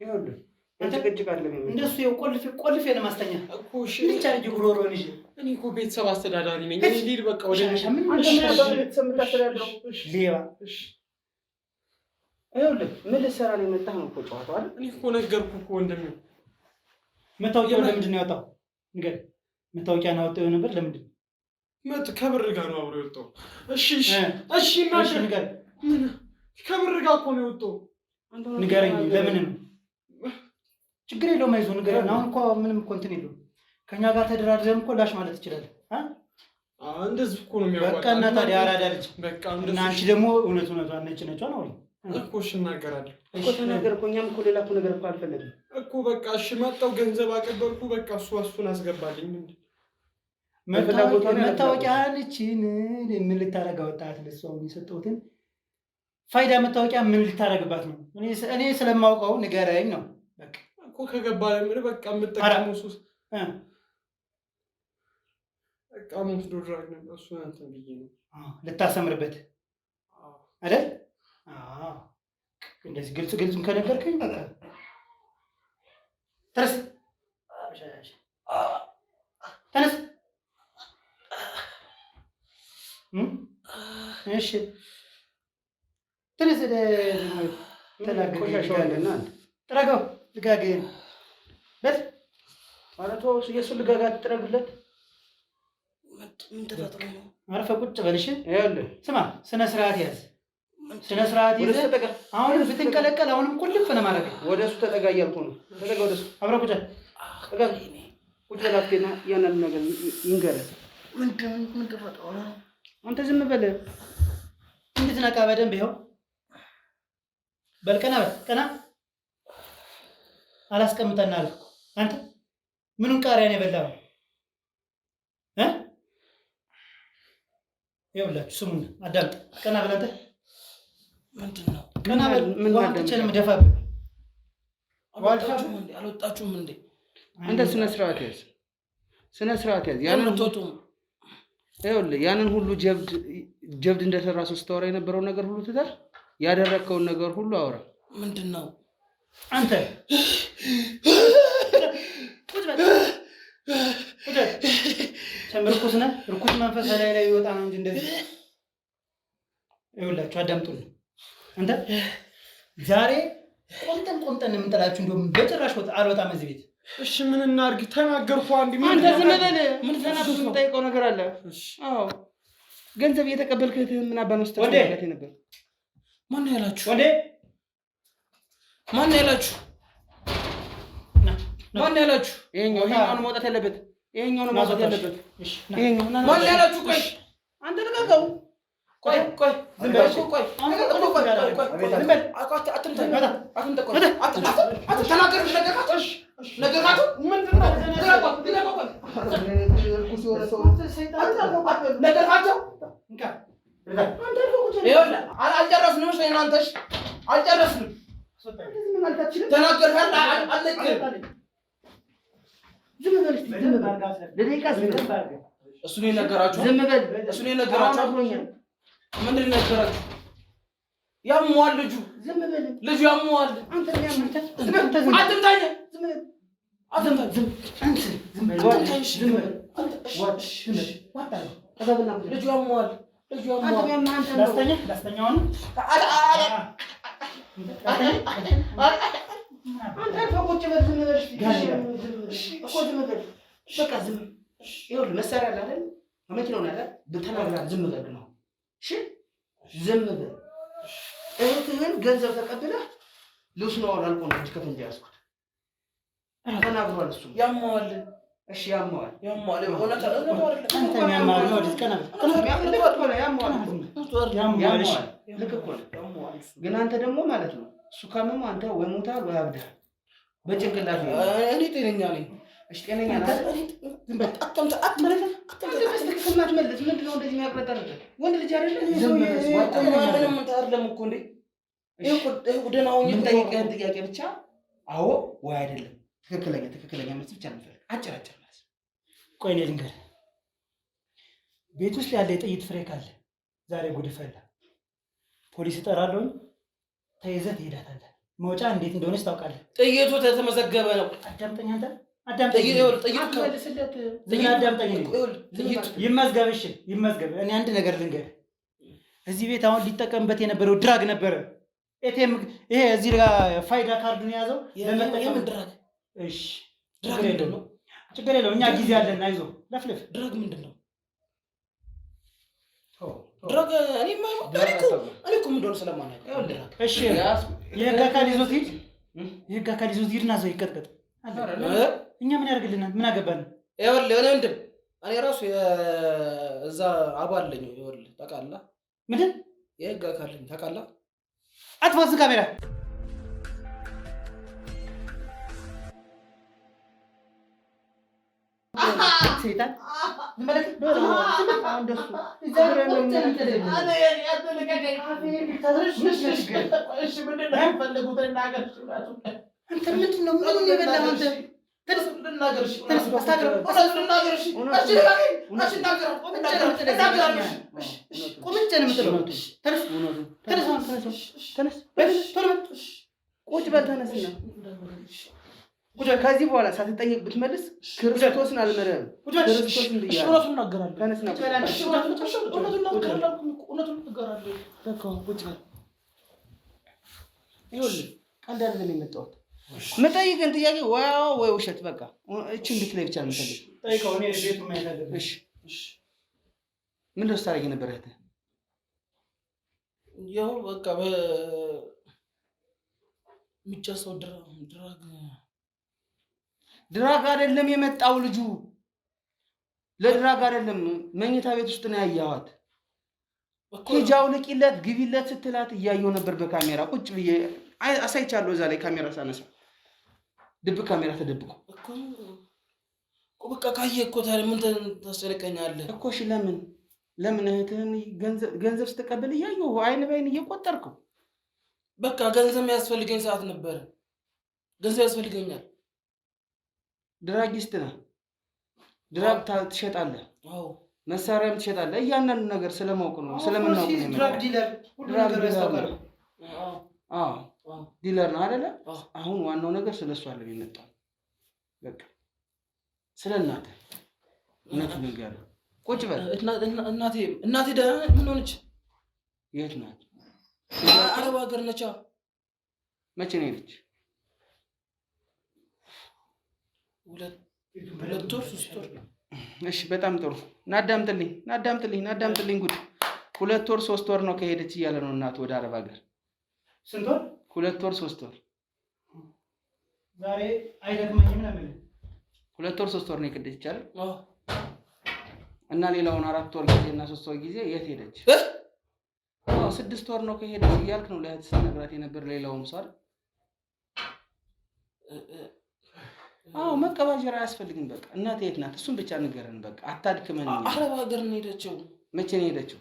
Speaker 3: ይኸውልህ አንተ ቅጭቅ አይደለም
Speaker 4: እንደሱ ቆልፌ ለማስተኛ
Speaker 2: እኮ እሺ
Speaker 4: ብቻ ልጅ ጉሮሮን ይዤ
Speaker 2: እኔ እኮ ቤተሰብ አስተዳዳሪ ነኝ። እኔ ልሂድ በቃ ወደ
Speaker 3: ቤተሰብ የምታስተዳድረው
Speaker 4: ሌባ።
Speaker 3: ይኸውልህ ምን ልትሰራ ነው የመጣህ ነው እኮ ጨዋታው አይደል?
Speaker 2: እኔ እኮ ነገርኩህ እኮ ወንድሜ።
Speaker 4: መታወቂያው ለምንድን ነው ያወጣው? ንገረኝ። መታወቂያ ነው ያወጣው ነበር ለምንድን ነው?
Speaker 2: ከብር ጋር ነው አብሮ የወጣው። እሺ ንገረኝ። ከብር ጋር እኮ ነው የወጣው።
Speaker 4: ንገረኝ ለምን ነው? ችግር የለውም አይዞህ ንገረኝ። አሁን እኮ ምንም እኮ እንትን የለውም። ከኛ ጋር ተደራድረን እኮ ላሽ ማለት ትችላለህ።
Speaker 2: እንደዚህ እኮ ነው የሚያዋጣው።
Speaker 4: በቃ እና ታዲያ አራዳ ልጅ
Speaker 2: በቃ
Speaker 4: እና አንቺ ደግሞ እውነቷን ነጭ ነው
Speaker 2: እኮ። እሺ እናገራለሁ
Speaker 3: እኮ ተናገር እኮ። እኛም እኮ ሌላ እኮ ነገር እኮ አልፈለግም
Speaker 2: እኮ። በቃ እሺ መጣሁ፣ ገንዘብ አቀበልኩ። በቃ እሱን አስገባልኝ።
Speaker 4: መታወቂያን እቺን ምን ልታረጋ ወጣት? ለሷውን የሰጠሁትን ፋይዳ መታወቂያ ምን ልታረግባት ነው? እኔ ስለማውቀው ንገረኝ ነው በቃ
Speaker 2: እኮ። ከገባ ለምን በቃ የምጠቀመው ሱስ በቃ ሞት ዶድራግ ነበር። እሱ አንተ ብዬ ነው
Speaker 4: ልታሰምርበት አይደል? እንደዚህ ግልጽ ከነገርከኝ በቃ ተነስ እሺ ተነስ ተላገገና ጥረገው ልጋገኝ በል ማለት የእሱን ልጋጋት ጥረግለት ምን ተፈጥሮ ነው አረፈ ቁጭ በልሽ ይኸውልህ ስማ ስነ ስርዓት ያዝ ስነ ስርዓት ይዘህ አሁንም ብትንቀለቀል አሁንም ቁልፍ ነው ማድረግ
Speaker 1: ወደ እሱ ተጠጋ እያልኩ ነው ተጠጋ ወደ እሱ
Speaker 4: አብረህ ቁጭ
Speaker 1: ቁጭ በላትና ያንን ነገር ይንገረህ ምን ተፈጥሮ ነው አንተ ዝም በል
Speaker 4: እንድትነቃ በደንብ ይኸው በል ቀና አላስቀምጠናል አንተ ምኑን ቃሪያ ነው የበላው ይኸውላችሁ ስሙን አዳምጥ ቀና በል አንተ ምንድን ነው ቀና በል ምን ዋልተችልም ደፋብህ
Speaker 1: አልወጣችሁም እንዴ አንተ ስነ ስርዓት ያዝ ያንን ተውጡም ይኸውልህ ያንን ሁሉ ጀብድ እንደሰራ ሰው ስታወራ የነበረውን ነገር ሁሉ ትተህ ያደረከውን ነገር ሁሉ አውራ
Speaker 4: ምንድን ነው አንተ ርኩስ ነህ ርኩስ መንፈስ ላይ ይወጣ ነው እንጂ እንደዚህ ይኸውላችሁ አዳምጡኝ አንተ ዛሬ ቆንጠን የምንጠላችሁ እንደውም በጭራሽ አልወጣም እዚህ ቤት
Speaker 2: እሺ ምን እናድርግ ተናገርኩ አንዴ
Speaker 1: አንተ ዝም በል ምን ተናገርኩ የምጠይቀው ነገር አለ አዎ ገንዘብ እየተቀበልክ ምን አባነስተ ተናገርክ ነበር
Speaker 4: ማን ያላችሁ ወንዴ ማን ያላችሁ ይሄኛው
Speaker 1: መውጣት ያለበት ይሄኛው ነው መውጣት ያለበት እሺ ይሄኛው
Speaker 4: ማን ያላችሁ ቆይ
Speaker 1: አንተ ልቀቀው ቆይ ዝም በል ቆይ ዝም በል አትምታኝ አትተናገር ነገርካቸው ምንድነው ነገርካቸው አልጨረስንም እሺ እናንተሽ አልጨረስንም ተናገርካል አለቅም ዝም በል ለደቂቃ ዝም በል እሱ ነው የነገራችሁ ዝም በል እሱ ነው የነገራችሁ ምንድን ነው የነገራችሁ ያሟል ልጁ ዝም በል ልጁ ያሟል አንተ አትምታኝ ዝም በል አትምታኝ ዝም በል ልጁ ያሟል ዳስተኛውን አንተ ፈቆጭ በል ዝም በል እኮ ዝም በል በቃ ዝም ይኸውልህ መሳሪያ አለ አይደል ከመኪናው ነው አይደል ብትናገር ዝም በል ነው እሺ ዝም በል እህትህን ገንዘብ ተቀብለህ ልብስ ነው አልቆ ነው ከፈንጃ ያስኩት ተናግሯል እሱ ያሟል እሺ ያሟል እውነት አይደለም አንተ ያሟል ነው ድስከና ያሟል ልክ እኮ ነው ግን አንተ ደግሞ ማለት ነው እሱ ካመሙ አንተ ወይ ሞታል ወይ አብዳል በጭንቅላት እኔ ጤነኛ ነኝ እሺ ጤነኛ ነህ ዝም በል አትመለስ ምንድን ነው እንደዚህ የሚያቅረጠርጥ ወንድ ልጅ አይደለ ምንም አይደለም እኮ እንዴ ይሄ ደህና ሆኜ የምጠይቅህን ጥያቄ ብቻ አዎ ወይ አይደለም ትክክለኛ መልስ ብቻ ነው የምፈልግ አጭር መልስ ቆይ እኔ ልንገርህ ቤት ውስጥ ያለ የጥይት ፍሬ ካለ ዛሬ ጉድ ፈላ ፖሊስ እጠራለሁ ተይዘህ ትሄዳታለህ መውጫ እንዴት እንደሆነች ታውቃለህ ጥይቱ ተመዘገበ ነው አዳምጠኝ አንተ አዳምጠኝ ይመዝገብ እሺ ይመዝገብ እኔ አንድ ነገር ልንገርህ እዚህ ቤት አሁን ሊጠቀምበት የነበረው ድራግ ነበረ ኤቲኤም ይሄ እዚህ ጋር ፋይዳ ካርዱን የያዘው ለመጠቀም ድራግ እሺ ድራግ ምንድነው ችግር የለውም እኛ ጊዜ አለን አይዞህ ለፍልፍ ድራግ ምንድነው ድራግ እኔ እኮ ምንድነው ስለማናውቅ እሺ የህግ አካል ይዞት ሂድና እዛው ይቀጥቀጥ እኛ ምን ያደርግልናል ምን አገባን ይኸውልህ እኔ ወንድም እኔ ራሱ እዛ አባል ነኝ ይኸውልህ ታውቃለህ ምንድን የህግ አካል ነኝ ታውቃለህ አትፈስ ካሜራ ሰይጣን ዝምበለክ እንደሱ አንተ ምንድን ነው ምን የበላህ አንተ ከዚህ በኋላ ሳትጠይቅ ብትመልስ ክርስቶስን አልመረም። ክርስቶስን መጠይቅን ጥያቄ ወይ ውሸት በቃ እቺን ብትለይ ብቻ ነው የምፈልግ። ምን ደስ ታደርጊ ነበር እህት?
Speaker 2: ያው በቃ የሚጨሰው
Speaker 1: ድራግ አይደለም የመጣው ልጁ። ለድራግ አይደለም መኝታ ቤት ውስጥ ነው ያያዋት። ሂጃው ልቂለት ግቢለት ስትላት እያየው ነበር በካሜራ ቁጭ ብዬ አሳይቻለሁ። እዛ ላይ ካሜራ ሳነሳ ድብቅ ካሜራ ተደብቆ
Speaker 2: እኮ በቃ ካየ እኮ ታዲያ ምን ታስጨንቀኛለህ እኮ?
Speaker 1: እሺ ለምን እህትህን ገንዘብ ስትቀበል እያየሁ አይን ባይን እየቆጠርከው?
Speaker 2: በቃ ገንዘብ ያስፈልገኝ ሰዓት ነበር። ገንዘብ ያስፈልገኛል።
Speaker 1: ድራጊስት ነህ። ድራግ ትሸጣለህ።
Speaker 2: አዎ
Speaker 1: መሳሪያም ትሸጣለህ። እያንዳንዱ ነገር ስለማውቅ ነው ስለምናውቅ ነው።
Speaker 4: ድራግ ዲለር
Speaker 1: ዲለር ነው አይደለ? አሁን ዋናው ነገር ስለሱ አይደለም የመጣው። በቃ ስለ እናትህ እውነቱን ንገረኝ። ቁጭ በል።
Speaker 2: እናቴ ደህና ምን ሆነች?
Speaker 1: የት ናት?
Speaker 2: አረብ ሀገር ነች።
Speaker 1: መቼ ነው የሄደች?
Speaker 2: 2 ወር 3 ወር።
Speaker 1: እሺ በጣም ጥሩ። ናዳምጥልኝ ጉድ። 2 ወር 3 ወር ነው ከሄደች እያለ ነው እናት ወደ አረብ ሀገር።
Speaker 4: ስንት ወር?
Speaker 1: 2 ወር 3 ወር።
Speaker 4: ዛሬ አይደክመኝም ነው የምልህ።
Speaker 1: 2 ወር 3 ወር ነው የከደች ይቻላል። እና ሌላውን 4 ወር ጊዜ እና 3 ወር ጊዜ የት ሄደች? 6 ወር ነው ከሄደች እያልክ ነው ለእህት ስትነግራት የነበር። ሌላውም ሰው አይደል? መቀባጀር አያስፈልግም። በቃ እናቴ የት ናት? እሱን ብቻ ንገረን። በቃ አታድክመን።
Speaker 2: አረብ ሀገር ነው የሄደችው።
Speaker 1: መቼ ነው የሄደችው?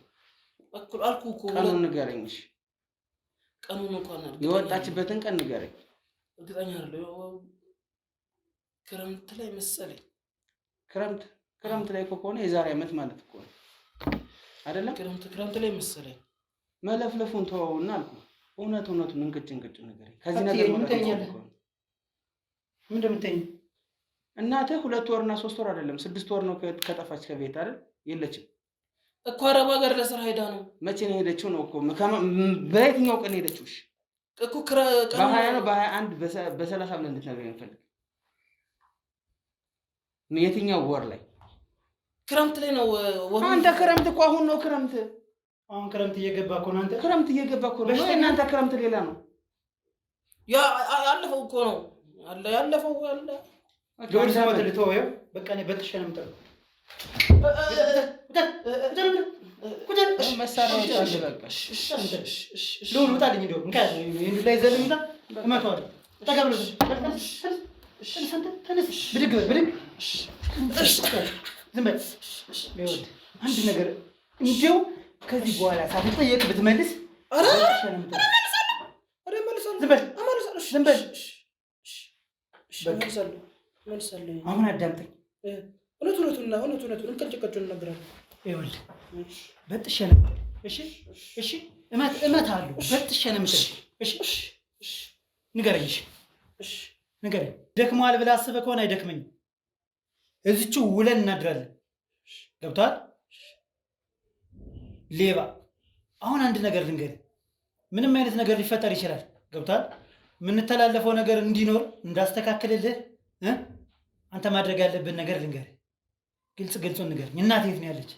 Speaker 2: አልኩህ እኮ
Speaker 1: ቀኑን ንገረኝ። እሺ
Speaker 2: ቀኑን እንኳን
Speaker 1: የወጣችበትን ቀን ንገረኝ።
Speaker 2: እርግጠኛ አይደለሁ። ክረምት ላይ መሰለኝ።
Speaker 1: ክረምት ላይ ከሆነ የዛሬ ዓመት ማለት እኮ ነው አይደለም?
Speaker 2: ክረምት ላይ መሰለኝ።
Speaker 1: መለፍለፉን ተወውና አልኩህ። እውነቱን እንቅጭ ንገረኝ። ከዚህ ነገር
Speaker 4: ምን እንደምትተኝ
Speaker 1: እናትህ 2 ወርና 3 ወር አይደለም 6 ወር ነው ከጠፋች ከቤት አይደል? የለችም
Speaker 2: እኮ አረብ ሀገር ለስራ ሄዳ ነው።
Speaker 1: መቼ ነው ሄደችው? ነው እኮ በየትኛው ቀን ሄደችው? እሺ
Speaker 2: እኮ
Speaker 1: በ20 ነው በ21 በ30 ብለን እንድትነግረኝ እንፈልግ። የትኛው ወር ላይ?
Speaker 2: ክረምት ላይ ነው።
Speaker 1: አንተ ክረምት እኮ አሁን ነው ክረምት።
Speaker 4: አሁን ክረምት እየገባ እኮ ነው። አንተ
Speaker 1: ክረምት እየገባ እኮ ነው። እናንተ ክረምት ሌላ ነው።
Speaker 2: ያለፈው እኮ ነው ያለፈው አለ
Speaker 4: ጆሪ ሰማት ልተወው። በቃ እኔ በትሸንም ጥሩ
Speaker 1: መሳሪያዎች አለ። በቃ
Speaker 4: ሉል ውጣልኝ። እንደው እንካ ይሄን ላይ ዘልምታ እመታዋለሁ። ተቀበሉ። ተነስ ብድግ ዝም በል። ይኸውልህ አንድ ነገር እንዲያው ከዚህ በኋላ ሳትጠየቅ ብትመልስ ዝም በል። አሁን አዳምጠኝ።
Speaker 2: እውነቱን እንቀጭቀጩን እነግራለሁ።
Speaker 4: ይኸውልህ በጥሼ ነው የምጥልህ። እሺ እመታለሁ። በጥሼ ነው የምጥልህ። እሺ ንገረኝ። እሺ ንገረኝ። ደክመዋል ብለህ አስበህ ከሆነ አይደክመኝም። እዚችው ውለን እናድራለን። ገብቶሃል? ሌባ። አሁን አንድ ነገር ልንገርህ። ምንም አይነት ነገር ሊፈጠር ይችላል። ገብቶሃል? የምንተላለፈው ነገር እንዲኖር እንዳስተካክልልህ አንተ ማድረግ ያለብን ነገር ልንገርህ። ግልጹን ንገረኝ። እናት የት ነው ያለች?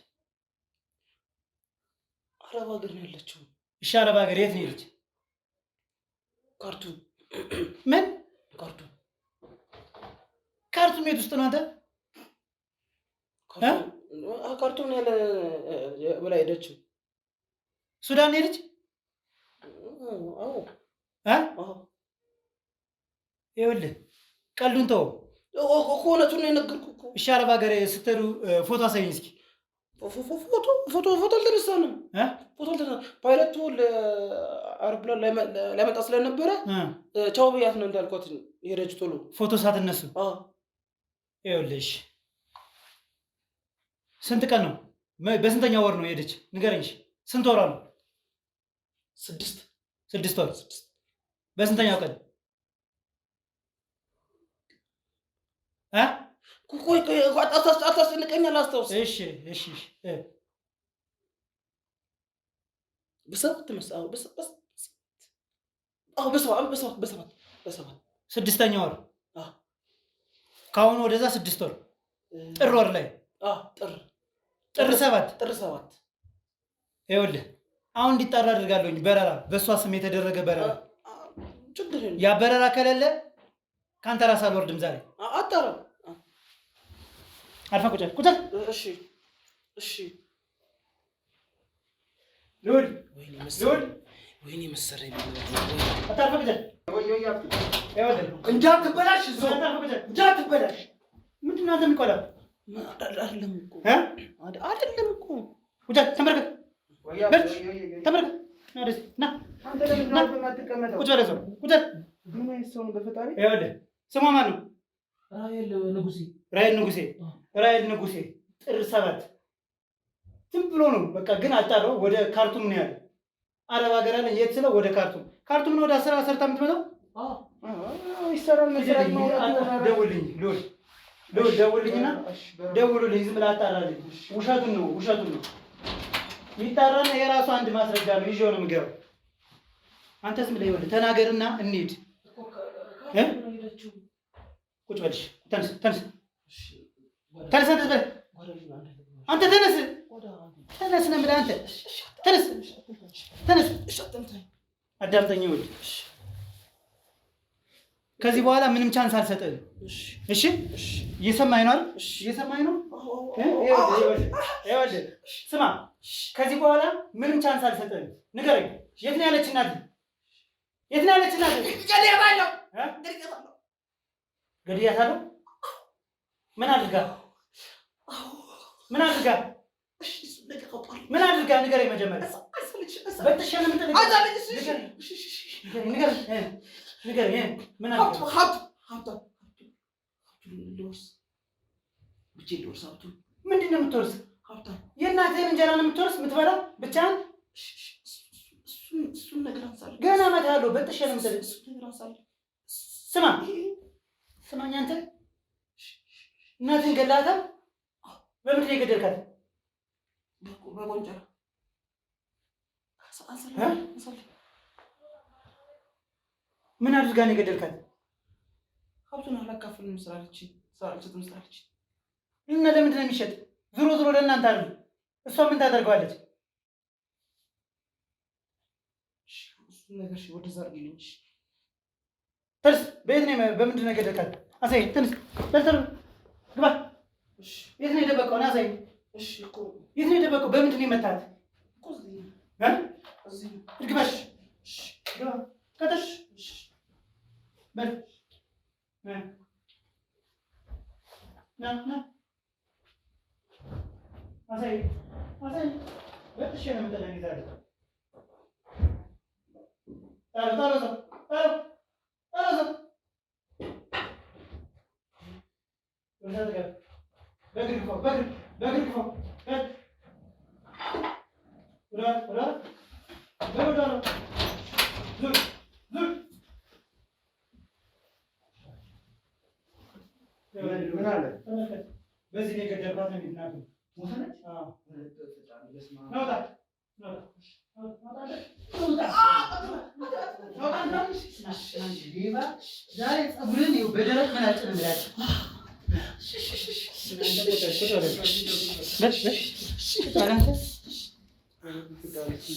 Speaker 2: አረብ ሀገር ነው ያለችው።
Speaker 4: እሺ አረብ ሀገር የት ነው ያለች?
Speaker 2: ካርቱም።
Speaker 4: ምን
Speaker 2: ካርቱም?
Speaker 4: ካርቱም የት ውስጥ ነው አንተ?
Speaker 2: ካርቱም ያለ ብላ ሄደችው።
Speaker 4: ሱዳን ሄደች? ይኸውልህ ቀልዱን ተወው
Speaker 2: እኮ እውነቱን ነው የነገርኩህ እኮ።
Speaker 4: እሺ አረብ ሀገር ስትሄዱ ፎቶ አሳይኝ እስኪ።
Speaker 2: ፎቶ አልተነሳንም። ፎቶ አልተነሳንም። ፓይለቱ ለአውሮፕላን ላይመጣ ስለነበረ ቻው ብያት ነው እንዳልኳት ሄደች ቶሎ።
Speaker 4: ፎቶ ሳትነሱ ይኸውልሽ ስንት ቀን ነው? በስንተኛ ወር ነው የሄደች? ንገረኝ። ስንት ወሯ ነው? 6 ወር። በስንተኛው ቀን?
Speaker 1: ቆይ አታስጨንቀኛል። አስታውስ።
Speaker 4: እሺ
Speaker 1: በሰባት
Speaker 4: 6ኛ ወር ከአሁኑ ወደዛ 6 ወር ጥር ወር ላይ ጥር 7 ይኸውልህ አሁን እንዲጣራ አድርጋለሁኝ። በረራ በእሷ ስም የተደረገ በረራ ያ በረራ ከሌለ ከአንተ ራስ አልወርድም ዛሬ።
Speaker 1: አጣራ
Speaker 4: አልፋ ቁጭ።
Speaker 1: እሺ
Speaker 4: ልውል
Speaker 1: ወይኔ መሰረኝ
Speaker 4: አታልፋ ቁጭ።
Speaker 1: እንዳትበላሽ እንዳትበላሽ።
Speaker 4: ምንድን ነው አንተ የምትቆላው?
Speaker 1: አይደለም እኮ
Speaker 4: ቁጭ። ተመልከት ተመልከት። ቁጭ በለ ሰው ቁጭ። ይኸውልህ ስሟ ማን ነው? ራሔል ንጉሴ ጥር 7 ዝም ብሎ ነው በቃ። ግን አጣራው ወደ ካርቱም ነው ያለ። አረብ ሀገር አለ። የት ስለው ወደ ካርቱም ነው። ወደ 10 ሰርታ የምትመጣው
Speaker 1: ይሰራል መሰለኝ።
Speaker 4: ደውልልኝ ደውልልኝና ደውሉልኝ። ዝም ብለህ አጣራልኝ። ውሸቱን ነው የሚጣራና የራሱ አንድ ማስረጃ ነው። ይዤው ነው የምገባው። አንተ ዝም ብለህ ይኸውልህ ተናገርና እንሂድ። ቁጭ በልሽ። ተነስ አንተ ተነስ ነው የምልህ። አንተ ተነስ አዳምጠኝ። ይኸውልህ ከዚህ በኋላ ምንም ቻንስ አልሰጠህም። እሺ እየሰማኸኝ ነው አይደል? እየሰማኸኝ ነው። ይኸውልህ ስማ፣ ከዚህ በኋላ ምንም ቻንስ አልሰጠህም። ንገረኝ፣ የት ነው ያለች እናትህ? ገድያታለሁ። ምን አድርጋ ንገረኝ። መጀመሪያ በጥሼ ነው የምጥልህ። ንገረኝ። ምን አድርጋ? ምንድን ነው የምትወርስ? የእናትህን እንጀራ ነው የምትወርስ? የምትበላው ብቻህን? ገና እመታለሁ። በጥሼ ነው የምጥልህ። ስማኝ አንተ እናትህን ገላታል። በምንድን ነው የገደልካት?
Speaker 1: በቆንጨራ
Speaker 4: ምን አድርጋ ነው የገደልካት?
Speaker 1: ሀብቱን አላካፍልም ስላለች
Speaker 4: እና ለምንድን ነው የሚሸጥ? ዞሮ ለእናንተ አይደል? እሷ ምን ታደርገዋለች?
Speaker 1: ወደዛ አድርጊልኝ።
Speaker 4: ተነስ። በየት ነው በምንድን ነው የገደልካት? አሳይኝ። ተነስ በልተር ግባ። የት ነው የደበቀው? አሳይኝ። የት ነው የደበቀው? በምንድን ነው የመታት? ግባሽ ግባ። ከተሽ በል ና አሳይኝ። በጥሼ ነው የምጥልህ። በዚህ ላይ ገደልኳት ነው የሚናገሩ ዛሬ ፀጉርን በደረቅ መላጭ ነው የምላጭ።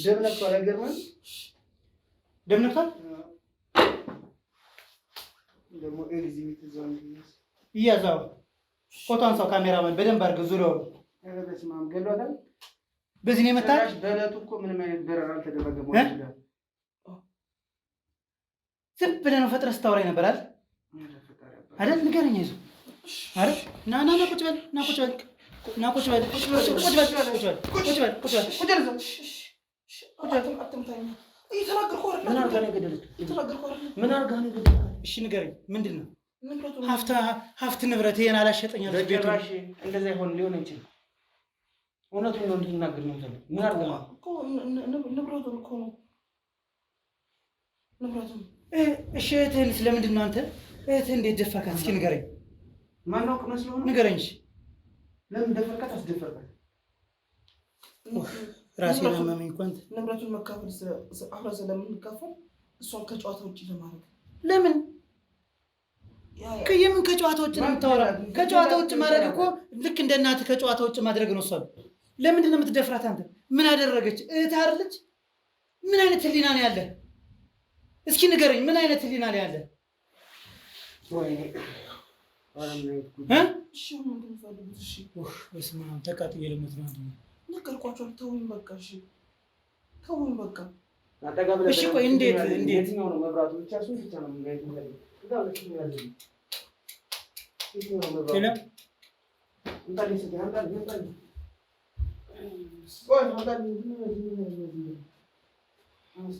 Speaker 3: ደም ነክቷል። አይገርምም?
Speaker 4: ደም ነክቷል።
Speaker 3: ደግሞ ኤግዚቢት ዞን
Speaker 4: እያዛው ፎቶ አንሳው። ካሜራማን በደንብ አድርገው ዙሪያውን።
Speaker 3: በስመ አብ ገሏታል።
Speaker 4: በዚህ ነው የመታች።
Speaker 3: በዕለቱ እኮ ምንም አይነት በረራ አልተደረገም
Speaker 4: ዝም ብለህ ነው ፈጥረህ ስታወራኝ ነበር አይደል? ንገረኝ። ይዞ አይደል? ና ቁጭ በል። እሺ ንገረኝ፣ ምንድን ነው ሀብት ንብረት ይሄን አላሸጠኛል።
Speaker 1: በጭራሽ እንደዛ ሊሆን ይችላል። እውነቱን ነው እንድትናገር ነው የምፈልግ። ምን አድርገህ ነው እኮ ንብረቱን እኮ ነው ንብረቱን።
Speaker 4: እሺ እህትህን ስለምንድን ነው አንተ እህትህን እንዴት ደፈርካት? እስኪ ንገረኝ።
Speaker 1: ማናውቅ መስሎ ነው?
Speaker 4: ንገረኝ። እሺ
Speaker 1: ለምን ደፈርካት? አስደፈርካት?
Speaker 4: ራሴን አመመኝ እኮ አንተ።
Speaker 1: ንብረቱን መካፈል አብረን ስለምንካፈል እሷን ከጨዋታ ውጭ ለማድረግ
Speaker 4: ለምን የምን ከጨዋታ ውጭ ነው የምታወራው? ከጨዋታ ውጭ ማድረግ እኮ ልክ እንደ እናትህ ከጨዋታ ውጭ ማድረግ ነው። እሷን ለምንድን ነው የምትደፍራት አንተ? ምን አደረገች? እህትህ አይደለች? ምን አይነት ህሊና ነው ያለ? እስኪ ንገረኝ፣ ምን አይነት ህሊና ነው ያለ? በስመ አብ ተቃጥዬ ልሞት ነው።
Speaker 1: ነገርኳቸው። ተውኝ በቃ እሺ፣ ተውኝ በቃ።
Speaker 4: እሺ ቆይ እንዴት
Speaker 1: ነው መብራቱ? ብቻ እሱን ብቻ ነው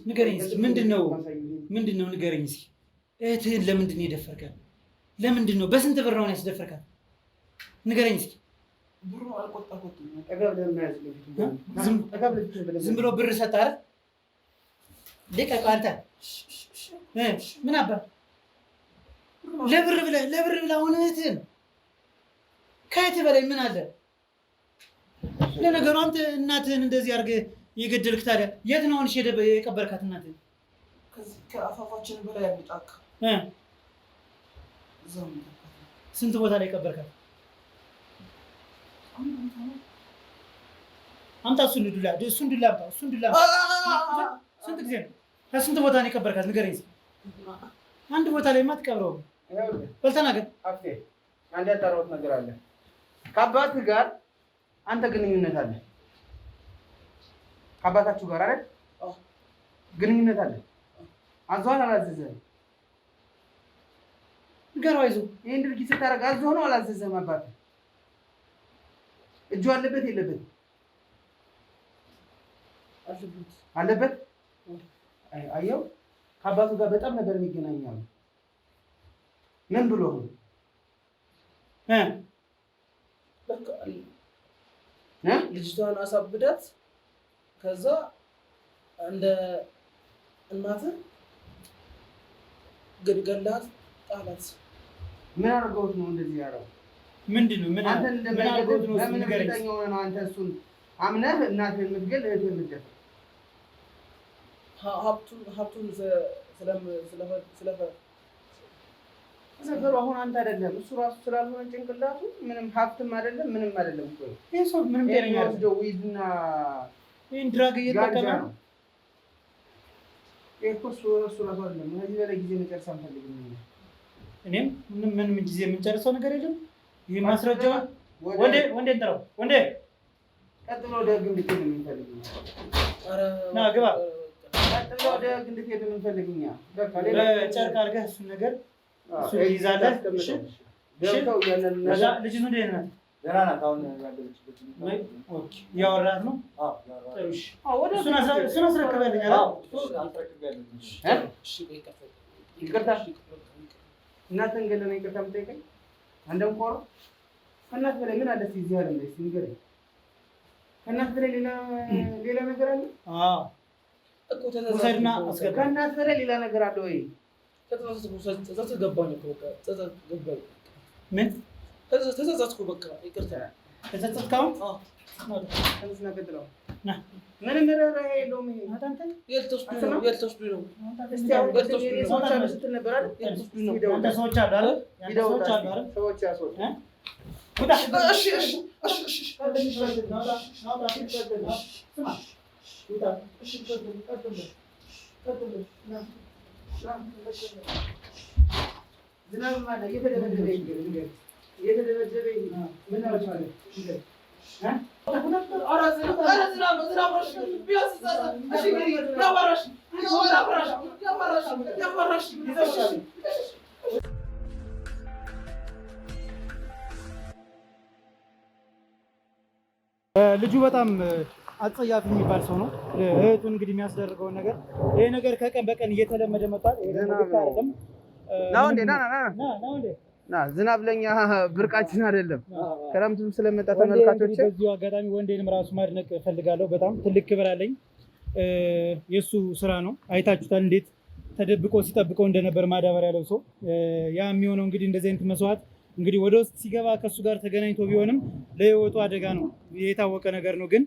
Speaker 4: ንገረኝ እስኪ ምንድን ነው ንገረኝ እስኪ። እህትህን ለምንድን ነው የደፈርካት? ለምንድን ነው? በስንት ብር ነው ያስደፈርካት? ንገረኝ እስኪ። ዝም ብሎ ብር ሰጠህ አይደል? ልቀቀው አንተ። ምን አባ ለብር ብለህ አሁን እህትህን ከእህትህ በላይ ምን አለ? ለነገሩ አንተ እናትህን እንደዚህ አድርገህ የገደልክ ታዲያ የት ነው አሁን የቀበርካት እናትህን?
Speaker 1: ከአፋፋችን በላይ ያለ ጫካ።
Speaker 4: ስንት ቦታ ላይ ቀበርካት? አምጣ እሱን ዱላ አምጣ። ስንት ጊዜ ነው? ከስንት ቦታ ነው የቀበርካት? ንገረኝ እስኪ። አንድ ቦታ ላይ የማትቀብረው በል ተናገር።
Speaker 1: አንድ ያጣራሁት ነገር አለ። ከአባትህ ጋር አንተ ግንኙነት አለ። ከአባታችሁ ጋር አይደል? ግንኙነት አለ። አዟን አላዘዘህም? ንገረው። አይዞህ። ይህን ድርጊት ስታደርግ አዞህ ነው አላዘዘህም? አባትህ እጁ አለበት የለበትም? አለበት። አየው፣ ከአባቱ ጋር በጣም ነበር የሚገናኛሉ። ምን ብሎ ነው? ልጅቷን አሳብዳት፣ ከዛ እንደ እናትህ ገድገላት ጣላት። ምን አድርገውት ነው እንደዚህ ያደረገው?
Speaker 4: ምንድን ነው?
Speaker 1: አንተ እንደማይገድል ለምን እርግጠኛ ሆነህ ነው አንተ እሱን አምነህ እናትህን የምትገል እህትህን የምትደፍር? ሀብቱን ነገሩ አሁን አንተ አይደለም እሱ ራሱ ስላልሆነ ጭንቅላቱ ምንም ሀብትም አይደለም ምንም አይደለም እኮ
Speaker 4: ይሄ ሰው ምንም ጤነኛ
Speaker 1: አይደለም። ዊዝና
Speaker 4: ይሄን ድራግ እየተጠቀመ ነው።
Speaker 1: ይሄ እኮ እሱ ራሱ አይደለም። ከዚህ በላይ ጊዜ መጨረስ አንፈልግም።
Speaker 4: እኔም ምንም ጊዜ የምንጨርሰው ነገር የለም። ይሄ ማስረጃ ወንዴ እንጠራው። ወንዴ
Speaker 1: ቀጥሎ ወደ ህግ እንድትሄድ ነው የምንፈልገው።
Speaker 4: ና ግባ።
Speaker 1: ቀጥሎ ወደ ህግ እንድትሄድ ነው የምንፈልግኛ።
Speaker 4: በጨርቅ አድርገህ እሱን ነገር እሱ ይዛለህ። እሺ
Speaker 1: ገብተው ያንን
Speaker 4: ነገር ልጅቱ እንዴት ናት?
Speaker 6: ደህና ናት። አሁን ያለችበት
Speaker 4: ኦኬ። ያወራህ ነው?
Speaker 6: አዎ
Speaker 4: ጥሩ። እሺ እሱን አስረክበልኝ አለ።
Speaker 1: ይቅርታ እናትህን ገለህ ነው ይቅርታ የምጠይቀኝ? አንተም ኮሮ ከእናትህ በላይ ምን አለ እስኪ እዚህ ዓለም ላይ ንገረኝ። ከእናትህ በላይ ሌላ ነገር አለ?
Speaker 4: አዎ እኮ ተዘዘና አስገባ።
Speaker 1: ከእናትህ በላይ ሌላ ነገር አለ ወይ?
Speaker 2: ተዘዘ ገባኝ እኮ በቃ ተዘዘ ገባኝ።
Speaker 4: ምን
Speaker 2: ተዘዘዝኩ በቃ ይቅርታ።
Speaker 4: ተዘዘዝከው?
Speaker 1: አዎ ተነስና ቀጥለው። ምንም ርህራሄ የለውም። ይሄ
Speaker 2: የልተወስዱ ነው።
Speaker 1: እስኪ አሁን ሰዎች አሉ ስትል ነበር አይደል? የልተወስዱ ነው።
Speaker 4: አንተ ሰዎች አሉ አይደል? ሰዎች አሉ አይደል?
Speaker 1: ሰዎች ያስወጡ። ዝናብ አለ እየተደበደበ ምን አልቻለም?
Speaker 4: ልጁ በጣም አጸያፊ የሚባል ሰው ነው። እህቱን እንግዲህ የሚያስደርገውን ነገር ይሄ ነገር ከቀን በቀን እየተለመደ መጥቷል። ይሄ ነገር አይደለም።
Speaker 3: ና ዝናብ ለኛ ብርቃችን አይደለም። ክረምቱም ስለመጣ ተመልካቾች
Speaker 4: በዚሁ አጋጣሚ ወንዴንም ራሱ ማድነቅ እፈልጋለሁ። በጣም ትልቅ ክብር አለኝ። የሱ ስራ ነው። አይታችሁታል እንዴት ተደብቆ ሲጠብቀው እንደነበር ማዳበሪያ ለብሶ። ያ የሚሆነው እንግዲህ እንደዚህ አይነት መስዋዕት እንግዲህ ወደ ውስጥ ሲገባ ከሱ ጋር ተገናኝቶ ቢሆንም ለህይወቱ አደጋ ነው፣ የታወቀ ነገር ነው። ግን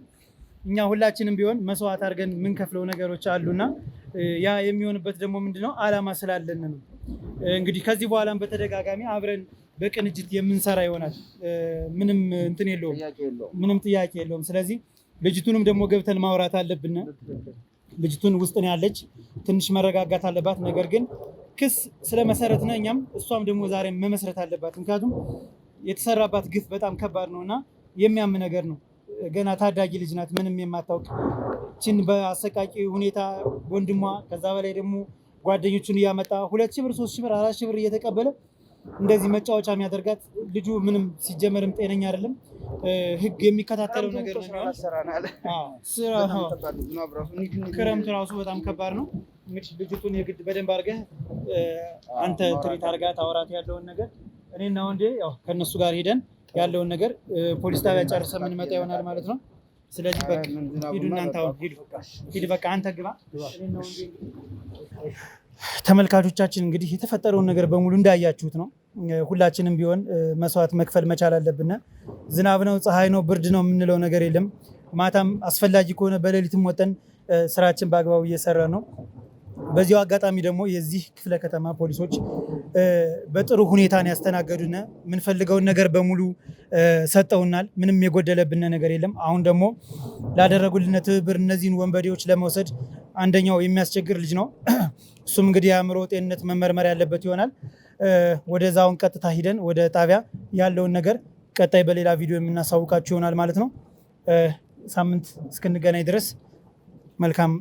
Speaker 4: እኛ ሁላችንም ቢሆን መስዋዕት አድርገን የምንከፍለው ነገሮች አሉና ያ የሚሆንበት ደግሞ ምንድነው አላማ ስላለን ነው። እንግዲህ ከዚህ በኋላም በተደጋጋሚ አብረን በቅንጅት የምንሰራ ይሆናል። ምንም እንትን የለውም፣ ምንም ጥያቄ የለውም። ስለዚህ ልጅቱንም ደግሞ ገብተን ማውራት አለብን። ልጅቱን ውስጥ ነው ያለች፣ ትንሽ መረጋጋት አለባት። ነገር ግን ክስ ስለመሰረት ነው እኛም እሷም ደግሞ ዛሬ መመስረት አለባት። ምክንያቱም የተሰራባት ግፍ በጣም ከባድ ነውና የሚያም ነገር ነው። ገና ታዳጊ ልጅ ናት፣ ምንም የማታውቅ ችን በአሰቃቂ ሁኔታ ወንድሟ ከዛ በላይ ደግሞ ጓደኞቹን እያመጣ 2,000 ብር 3,000 ብር 4,000 ብር እየተቀበለ እንደዚህ መጫወቻ የሚያደርጋት ልጁ ምንም ሲጀመርም ጤነኛ አይደለም። ህግ የሚከታተለው ነገር ነው። ክረምት ራሱ በጣም ከባድ ነው። እንግዲህ ልጅቱን የግድ በደንብ አድርገህ አንተ ትሪት አድርጋት አውራት ያለውን ነገር እኔና ወንዴ ያው ከነሱ ጋር ሄደን ያለውን ነገር ፖሊስ ጣቢያ ጨርሰን የምንመጣ ይሆናል ማለት ነው። ስለዚህ በቃ ሂዱ እናንተ አሁን ሂድ በቃ አንተ ግባ። ተመልካቾቻችን እንግዲህ የተፈጠረውን ነገር በሙሉ እንዳያችሁት ነው። ሁላችንም ቢሆን መስዋዕት መክፈል መቻል አለብን። ዝናብ ነው፣ ፀሐይ ነው፣ ብርድ ነው የምንለው ነገር የለም። ማታም አስፈላጊ ከሆነ በሌሊትም ወጠን ስራችን በአግባቡ እየሰራ ነው። በዚሁ አጋጣሚ ደግሞ የዚህ ክፍለ ከተማ ፖሊሶች በጥሩ ሁኔታ ነው ያስተናገዱን። የምንፈልገውን ነገር በሙሉ ሰጠውናል። ምንም የጎደለብን ነገር የለም። አሁን ደግሞ ላደረጉልን ትብብር እነዚህን ወንበዴዎች ለመውሰድ አንደኛው የሚያስቸግር ልጅ ነው። እሱም እንግዲህ የአእምሮ ጤንነት መመርመር ያለበት ይሆናል። ወደዛውን ቀጥታ ሂደን ወደ ጣቢያ ያለውን ነገር ቀጣይ በሌላ ቪዲዮ የምናሳውቃችሁ ይሆናል ማለት ነው። ሳምንት እስክንገናኝ ድረስ መልካም